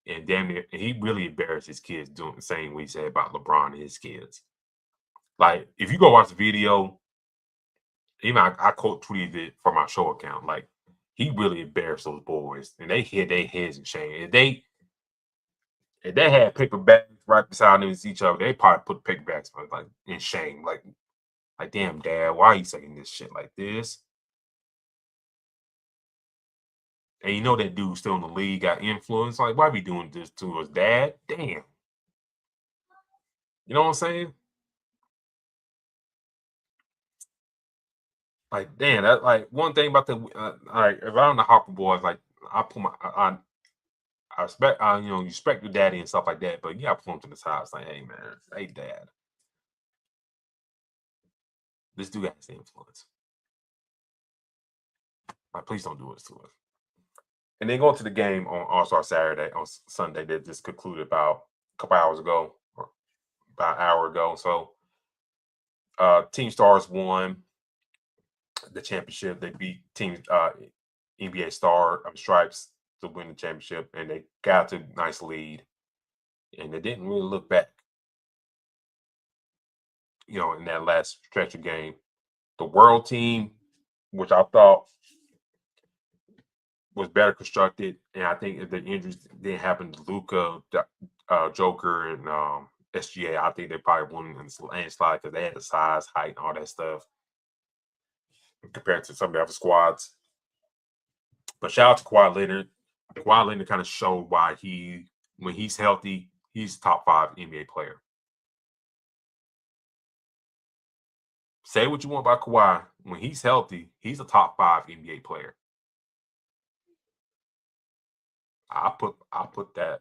and damn near, and he really embarrassed his kids doing the same what he said about LeBron and his kids. Like, if you go watch the video, even I quote tweeted it from my show account. Like, he really embarrassed those boys, and they hid their heads in shame. If they had paper bags right beside them each other, they probably put paper bags like in shame. Like damn, Dad, why are you saying this shit like this? And that dude's still in the league, got influence. Like, why be doing this to us, Dad? Damn. You know what I'm saying? Like, damn, that like one thing about the like if I'm the Hopper boys, like I put my I respect you know, you respect your daddy and stuff like that, but you gotta pull him to the side. It's like, hey man, hey dad, this dude has the influence. Like, please don't do this to us. And then going to the game on All-Star Saturday on Sunday that just concluded about a couple hours ago, or about an hour ago. So Team Stars won the championship. They beat Team NBA Stripes to win the championship, and they got to a nice lead. And they didn't really look back, you know, in that last stretch of game. The World team, which I thought was better constructed, and I think if the injuries didn't happen to Luca, Joker, and SGA, I think they probably won in the landslide because they had the size, height, and all that stuff compared to some of the other squads. But shout out to Kawhi Leonard. Kawhi Leonard kind of showed why when he's healthy, he's top 5 NBA player. Say what you want about Kawhi. When he's healthy, he's a top 5 NBA player. I put that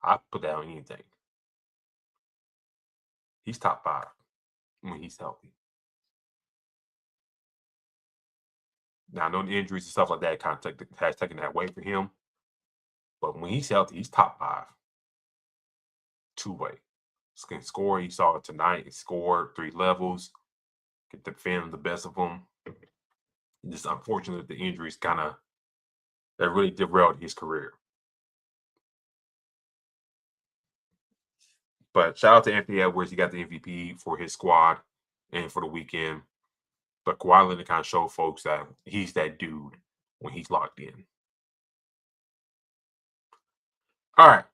on anything. He's top 5 when he's healthy. Now I know the injuries and stuff like that kind of has taken that away from him. But when he's healthy, he's top 5. Two-way. Can score. You saw it tonight. He scored 3 levels. Get the fan the best of them. Just unfortunate the injuries that really derailed his career. But shout out to Anthony Edwards. He got the MVP for his squad and for the weekend. But Kawhi Leonard kind of showed folks that he's that dude when he's locked in. All right.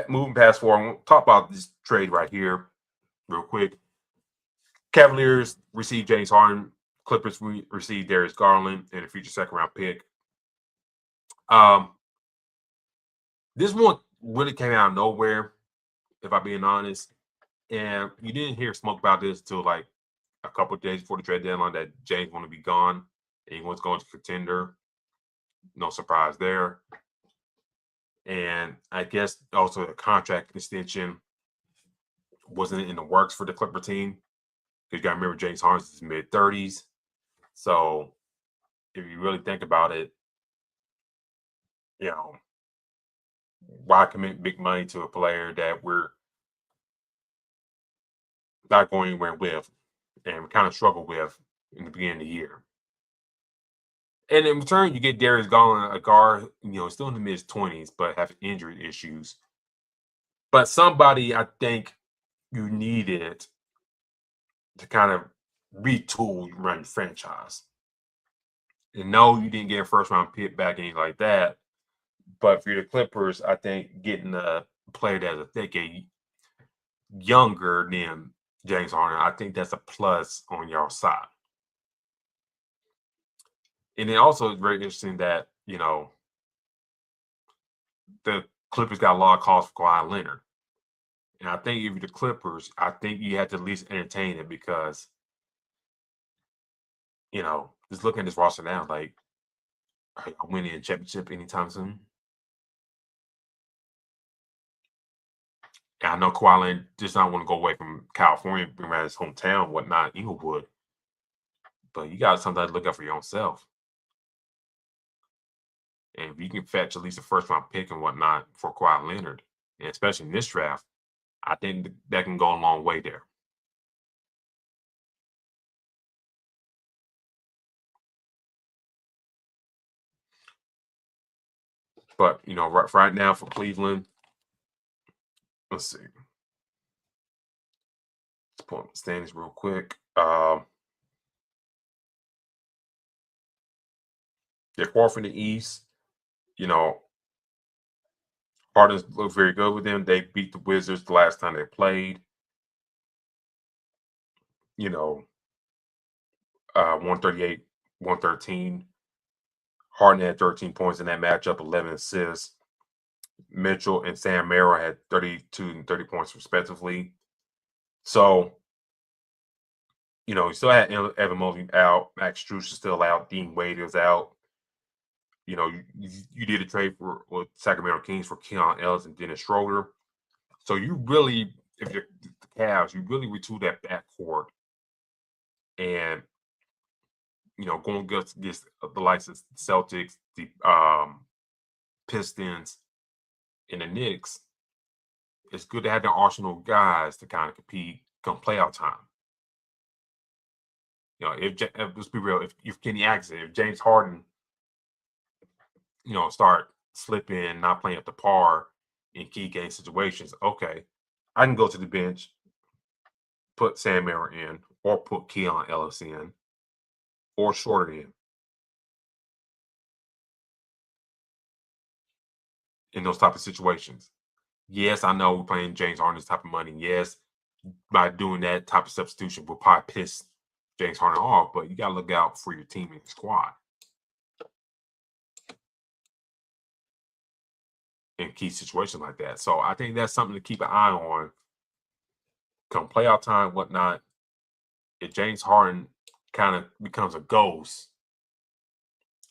Moving past forward, we'll talk about this trade right here real quick. Cavaliers received James Harden. Clippers received Darius Garland and a future second-round pick. This one really came out of nowhere, if I'm being honest. And you didn't hear smoke about this until like a couple of days before the trade deadline that James want to be gone and he wants to go into contender. No surprise there. And I guess also the contract extension wasn't in the works for the Clipper team. Because you got to remember James Harden's in his mid-30s. So if you really think about it, you know, why commit big money to a player that we're not going anywhere with and we kind of struggle with in the beginning of the year? And in return, you get Darius Garland, a guard, you know, still in the mid-20s, but have injury issues. But somebody I think you needed to kind of retool your run franchise. And no, you didn't get a first-round pick back, anything like that. But for the Clippers, I think getting a player that's a decade younger than James Harden, I think that's a plus on your side. And then also it's very interesting that, you know, the Clippers got a lot of calls for Kawhi Leonard. And I think if you're the Clippers, I think you have to at least entertain it because, you know, just looking at this roster now, like, are you winning a championship anytime soon? And I know Kawhi Leonard does not want to go away from California, bring around his hometown, whatnot, Inglewood. But you got something to look out for your own self. And if you can fetch at least a first-round pick and whatnot for Kawhi Leonard, and especially in this draft, I think that can go a long way there. But, you know, right now for Cleveland, let's see. Let's pull up the standings real quick. They're fourth in the East. You know, Harden looked very good with them. They beat the Wizards the last time they played. You know, 138, 113. Harden had 13 points in that matchup, 11 assists. Mitchell and Sam Merrill had 32 and 30 points respectively. So You still had Evan Mobley out, Max Strus is still out, Dean Wade is out. You did a trade with Sacramento Kings for Keon Ellis and Dennis Schroeder. So you really, if you're the Cavs, you really retool that backcourt and going against the likes of Celtics, the Pistons, and the Knicks. It's good to have the arsenal of guys to kind of compete come playoff time. Let's be real, if Kenny Atkinson, if James Harden, start slipping, not playing up to par in key game situations, okay, I can go to the bench, put Sam Miller in, or put Keon Ellis in, or Shorter in those type of situations. Yes, I know we're playing James Harden this type of money. Yes, by doing that type of substitution, we'll probably piss James Harden off, but you got to look out for your team and squad in key situations like that. So I think that's something to keep an eye on come playoff time, whatnot. If James Harden kind of becomes a ghost,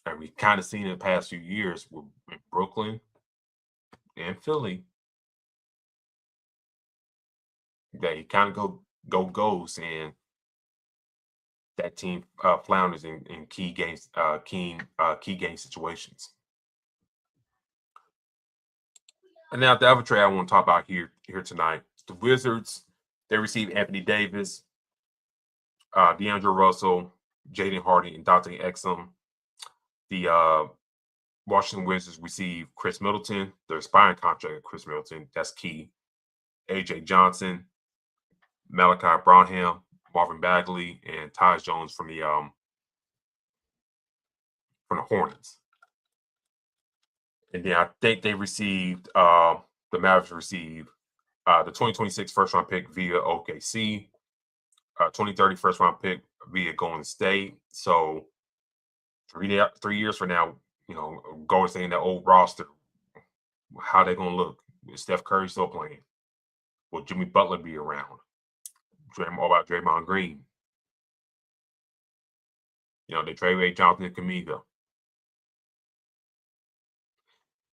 and we've kind of seen in the past few years with Brooklyn and Philly, that he kind of go ghost, and that team flounders in key games, key game situations. And now the other trade I want to talk about here tonight, the Wizards, they received Anthony Davis, D'Angelo Russell, Jaden Hardy, and Dante Exum. The Washington Wizards received Chris Middleton, the expiring contract of Chris Middleton. That's key. AJ Johnson, Malachi Branham, Marvin Bagley, and Tyus Jones from the Hornets. And then I think they received the Mavericks received the 2026 first round pick via OKC, 2030 first round pick via Golden State. So 3 years from now, Golden State in that old roster, how they gonna look? Is Steph Curry still playing? Will Jimmy Butler be around? All about Draymond Green. They traded Jonathan Kuminga.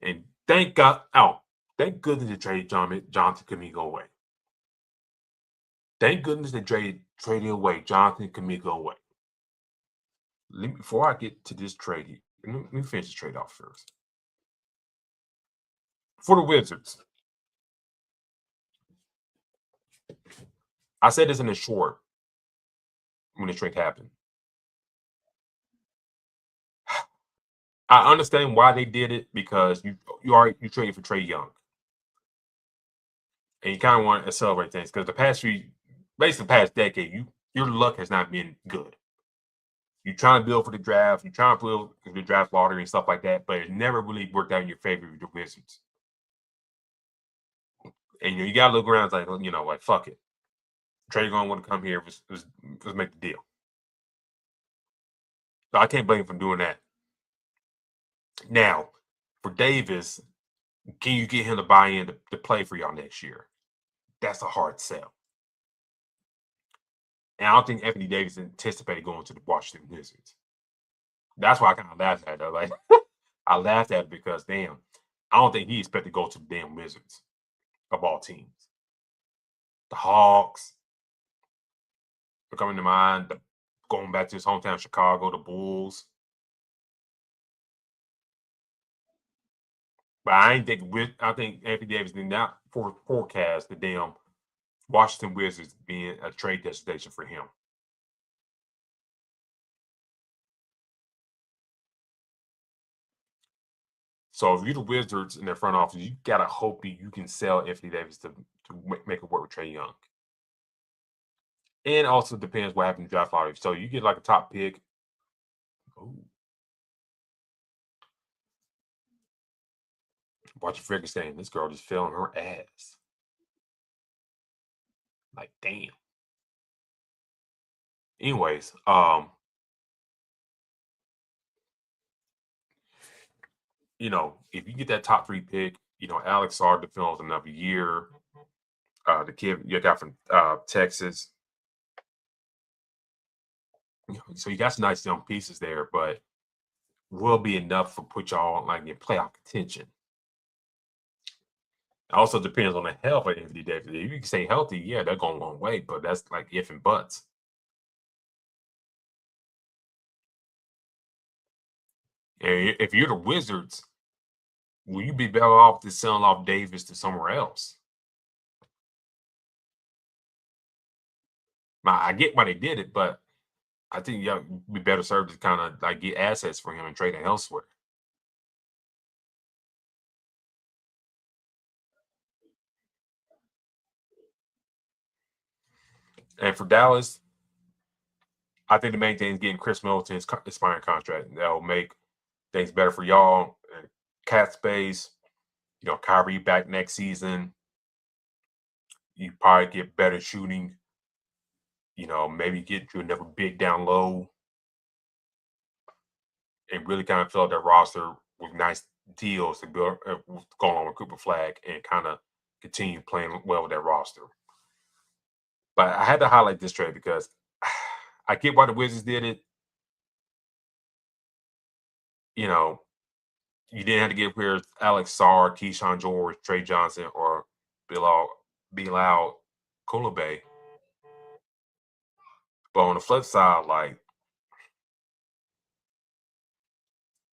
And thank goodness they traded Jonathan Kuminga away. Thank goodness they traded away Jonathan Kuminga away. Before I get to this trade, let me finish the trade off first. For the Wizards, I said this in the short when the trade happened. I understand why they did it, because you traded for Trae Young, and you kind of want to accelerate things because the past decade, your luck has not been good. You're trying to build for the draft, you're trying to build for the draft lottery and stuff like that, but it never really worked out in your favor with the Wizards. And you got to look around like fuck it, Trae going to want to come here. Let's make the deal. So I can't blame him for doing that. Now, for Davis, can you get him to buy in to play for y'all next year? That's a hard sell. And I don't think Anthony Davis anticipated going to the Washington Wizards. That's why I kind of laughed at it. Like, I laughed at it because, damn, I don't think he expected to go to the damn Wizards of all teams. The Hawks are coming to mind. Going back to his hometown, Chicago, the Bulls. But I think Anthony Davis did not forecast the damn Washington Wizards being a trade destination for him. So if you're the Wizards in their front office, you gotta hope you can sell Anthony Davis to make it work with Trae Young. And also depends what happens in the draft lottery. So you get like a top pick. Ooh. Watch Frankenstein. This girl just fell on her ass. Like, damn. Anyways, if you get that top 3 pick, Alex Sard defends another year. The kid you got from Texas. So you got some nice young pieces there, but will be enough for put y'all like in playoff contention. It also depends on the health of Anthony Davis. If you can stay healthy, yeah, they're going a long way, but that's like if and buts. And if you're the Wizards, will you be better off to selling off Davis to somewhere else? Now, I get why they did it, but I think y'all be better served to kind of like get assets for him and trade it elsewhere. And for Dallas, I think the main thing is getting Chris Middleton's expiring contract. That'll make things better for y'all. And cap space, Kyrie back next season. You probably get better shooting. Maybe get you another big down low and really kind of fill out that roster with nice deals to build going on with Cooper Flag and kind of continue playing well with that roster. But I had to highlight this trade because I get why the Wizards did it. You didn't have to get players Alex Sarr, Keyshawn George, Trey Johnson, or Bilal Coulibaly. But on the flip side, like,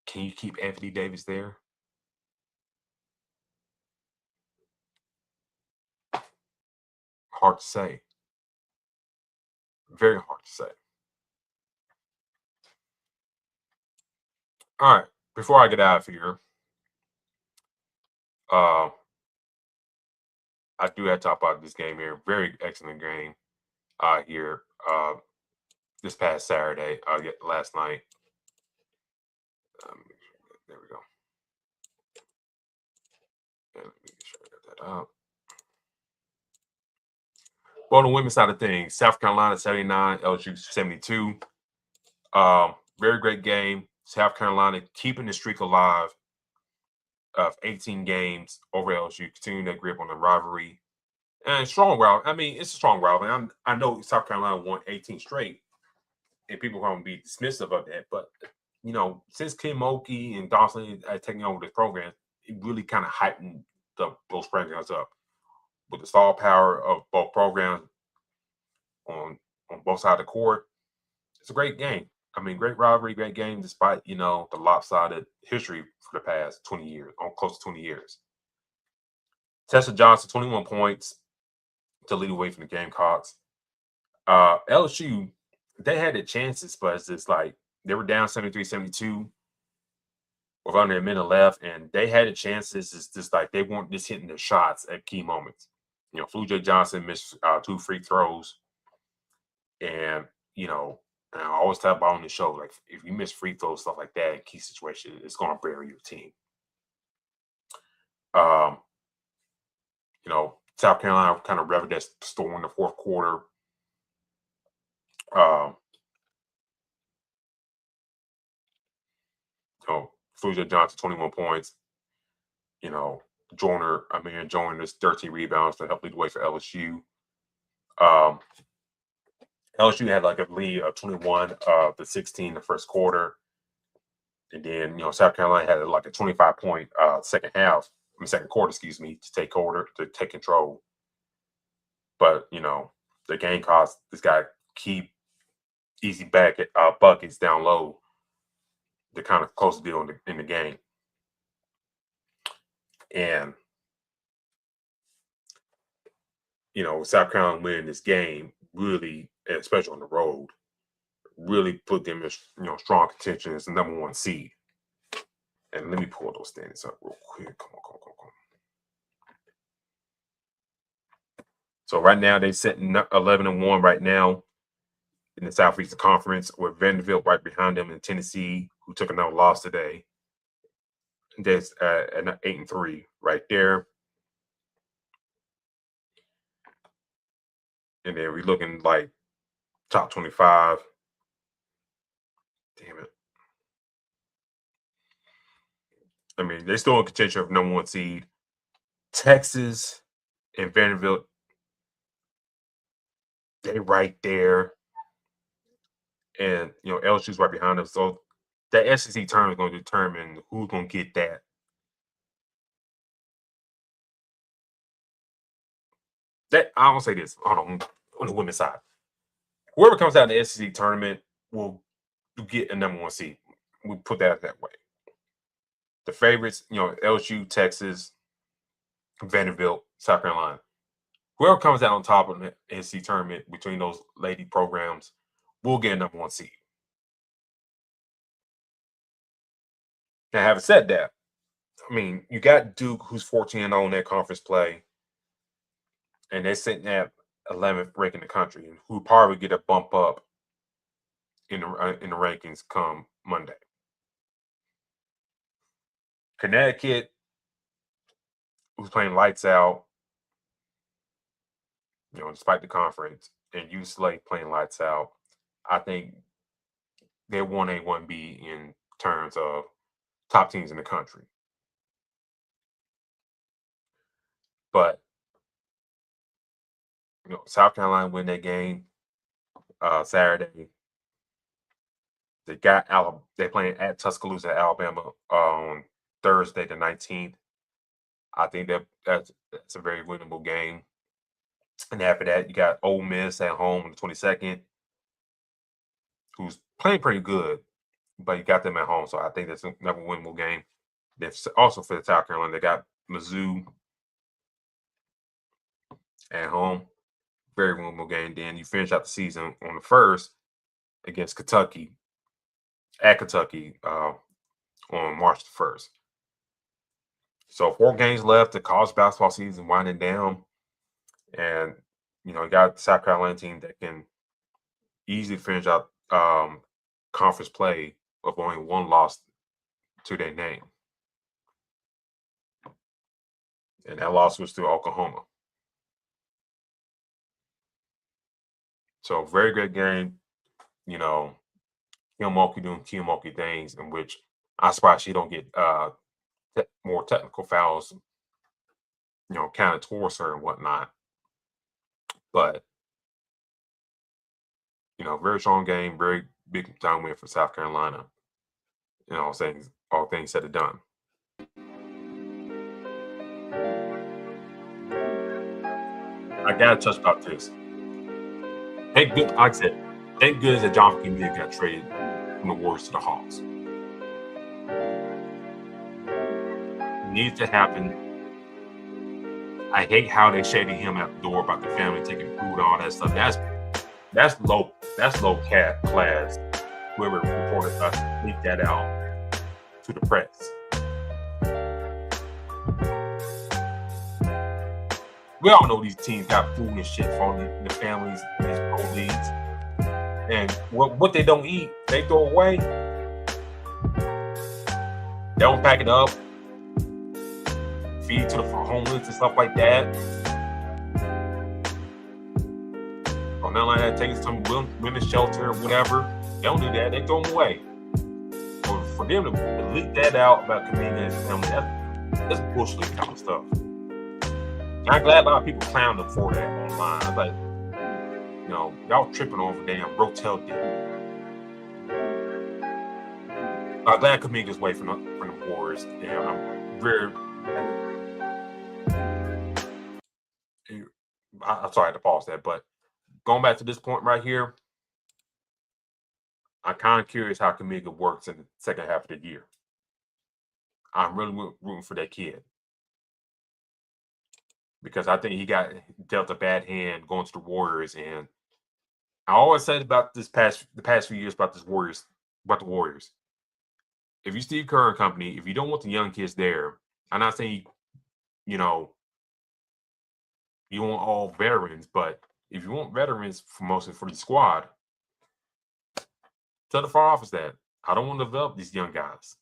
can you keep Anthony Davis there? Hard to say. Very hard to say. All right. Before I get out of here, I do have to talk about this game here. Very excellent game here this past Saturday, last night. There we go. Yeah, let me make sure I got that up. Well, on the women's side of things, South Carolina 79, LSU 72. Very great game. South Carolina keeping the streak alive of 18 games over LSU, continuing that grip on the rivalry. And strong rivalry. I mean, it's a strong rivalry. I know South Carolina won 18 straight, and people are going to be dismissive of that. But, since Kim Mulkey and Dawson are taking over this program, it really kind of heightened those programs up. With the star power of both programs on both sides of the court, it's a great game. I mean, great rivalry, great game, despite, the lopsided history for the past 20 years, close to 20 years. Tessa Johnson, 21 points to lead away from the Gamecocks. LSU, they had the chances, but it's just like they were down 73-72 with under a minute left, and they had the chances. It's just like they weren't just hitting their shots at key moments. Flu J. Johnson missed 2 free throws. And, and I always talk about on the show, like, if you miss free throws, stuff like that in key situations, it's going to bury your team. South Carolina kind of revered that storm in the fourth quarter. Flu J. Johnson, 21 points. Joyner is 13 rebounds to help lead the way for LSU. LSU had like a lead of 21-16 the first quarter. And then, South Carolina had like a 25-point second quarter, to take control. But, the game cost this guy keep easy buckets down low to kind of close the deal in the game. And, South Carolina winning this game really, especially on the road, really put them in, strong contention as the number 1 seed. And let me pull those standings up real quick. Come on. So right now they're sitting 11-1 right now in the Southeastern Conference, with Vanderbilt right behind them, and Tennessee, who took another loss today. That's at 8-3 right there. And then we're looking like top 25. Damn it. I mean, they're still in contention of number 1 seed. Texas and Vanderbilt, they right there. and LSU's right behind them. So that SEC tournament is going to determine who's going to get that. I don't say this. Hold on the women's side. Whoever comes out in the SEC tournament will get a number 1 seed. We put that way. The favorites, LSU, Texas, Vanderbilt, South Carolina. Whoever comes out on top of the SEC tournament between those lady programs will get a number 1 seed. Now, having said that, I mean, you got Duke, who's 14-0 in their conference play, and they're sitting at 11th rank in the country, who probably get a bump up in the rankings come Monday. Connecticut, who's playing lights out, despite the conference, and UCLA playing lights out. I think they're 1A, 1B in terms of top teams in the country. But South Carolina win that game Saturday. They got Alabama. They're playing at Tuscaloosa, Alabama on Thursday the 19th. I think that's a very winnable game. And after that, you got Ole Miss at home on the 22nd, who's playing pretty good, but you got them at home. So I think that's another winnable game. Then also for the South Carolina, they got Mizzou at home. Very winnable game. Then you finish out the season on the 1st against Kentucky, at Kentucky on March the 1st. So 4 games left. The college basketball season winding down. And, you got the South Carolina team that can easily finish out conference play with only 1 loss to their name. And that loss was to Oklahoma. So very good game. Kiyomoki doing Kiyomoki things, in which I'm surprised she don't get more technical fouls, counted towards her and whatnot. But, very strong game, very big time win for South Carolina. All things said and done. I gotta touch about this. Thank good, like I said, thank goodness that John Kincaid got traded from the Warriors to the Hawks. It needs to happen. I hate how they shaded him at the door about the family taking food, all that stuff. That's low class. Whoever reported us leaked that out to the press. We all know these teams got food and shit from the families in these pro leagues. And what they don't eat, they throw away. They don't pack it up, feed it to the homeless and stuff like that. Or nothing like that, take it to some women's shelter or whatever. They don't do that, they throw them away. For them to leak that out about Kaminga and his family, that's bullshit kind of stuff. And I'm glad a lot of people clowned them for that online. I was like, y'all tripping over damn Rotel did. I'm glad Kaminga's away from the Warriors. I'm very. I'm sorry to pause that, but going back to this point right here, I'm kind of curious how Kaminga works in the second half of the year. I'm really rooting for that kid because I think he got dealt a bad hand going to the Warriors, and I always said about the past few years about the Warriors. If you Steve Kerr and company, if you don't want the young kids there, I'm not saying you want all veterans, but if you want veterans mostly for the squad, tell the front office that I don't want to develop these young guys.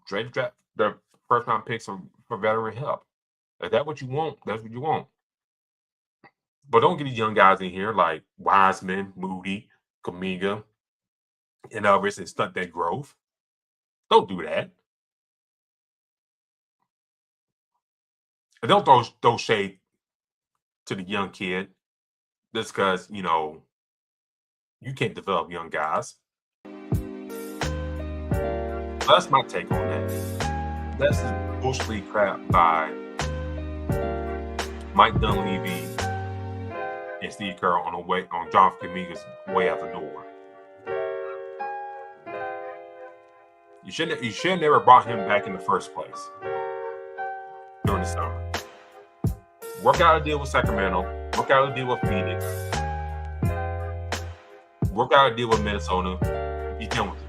Trade the first round picks for veteran help. If that's what you want, that's what you want. But don't get these young guys in here like Wiseman, Moody, Kaminga, and others and stunt their growth. Don't do that. And don't throw shade to the young kid Just because, you can't develop young guys. That's my take on that. That's bush league crap by Mike Dunleavy and Steve Kerr on John Kamiga's way out the door. You should have never brought him back in the first place during the summer. Work out a deal with Sacramento. Work out a deal with Phoenix. Work out a deal with Minnesota. Be done with it.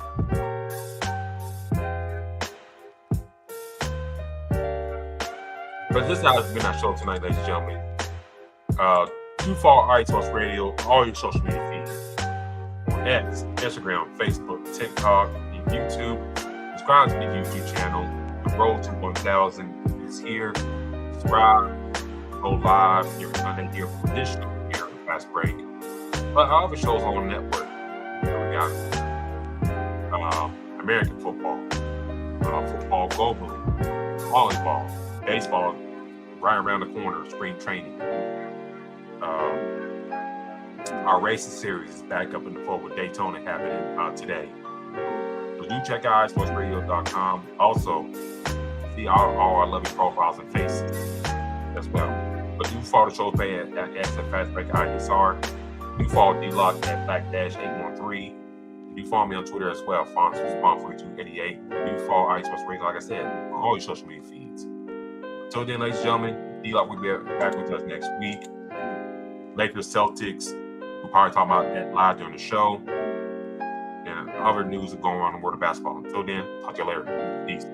But this has been our show tonight, ladies and gentlemen. Too Far Ice Horse Radio, all your social media feeds on X, Instagram, Facebook, TikTok, and YouTube. Subscribe to the YouTube channel. The road to 1,000 is here. Subscribe, go live. You're going to hear from this show here on Fast Break. But our other shows on the network. We got American football, football globally, volleyball, baseball, right around the corner, spring training. Our racing series is back up in the fold with Daytona happening today. So do check out iSportsRadio.com. Also, see all our lovely profiles and faces as well. But do follow the show's page at Fastbreak ISR. Do follow D-Locke at Black-813. Do follow me on Twitter as well, Spawn4288. Do follow iSports Radio, like I said, on all your social media feeds. Until then, ladies and gentlemen, D-Locke will be back with us next week. Lakers, Celtics, we'll probably talk about that live during the show. And other news going on in the world of basketball. Until then, talk to you later. Peace.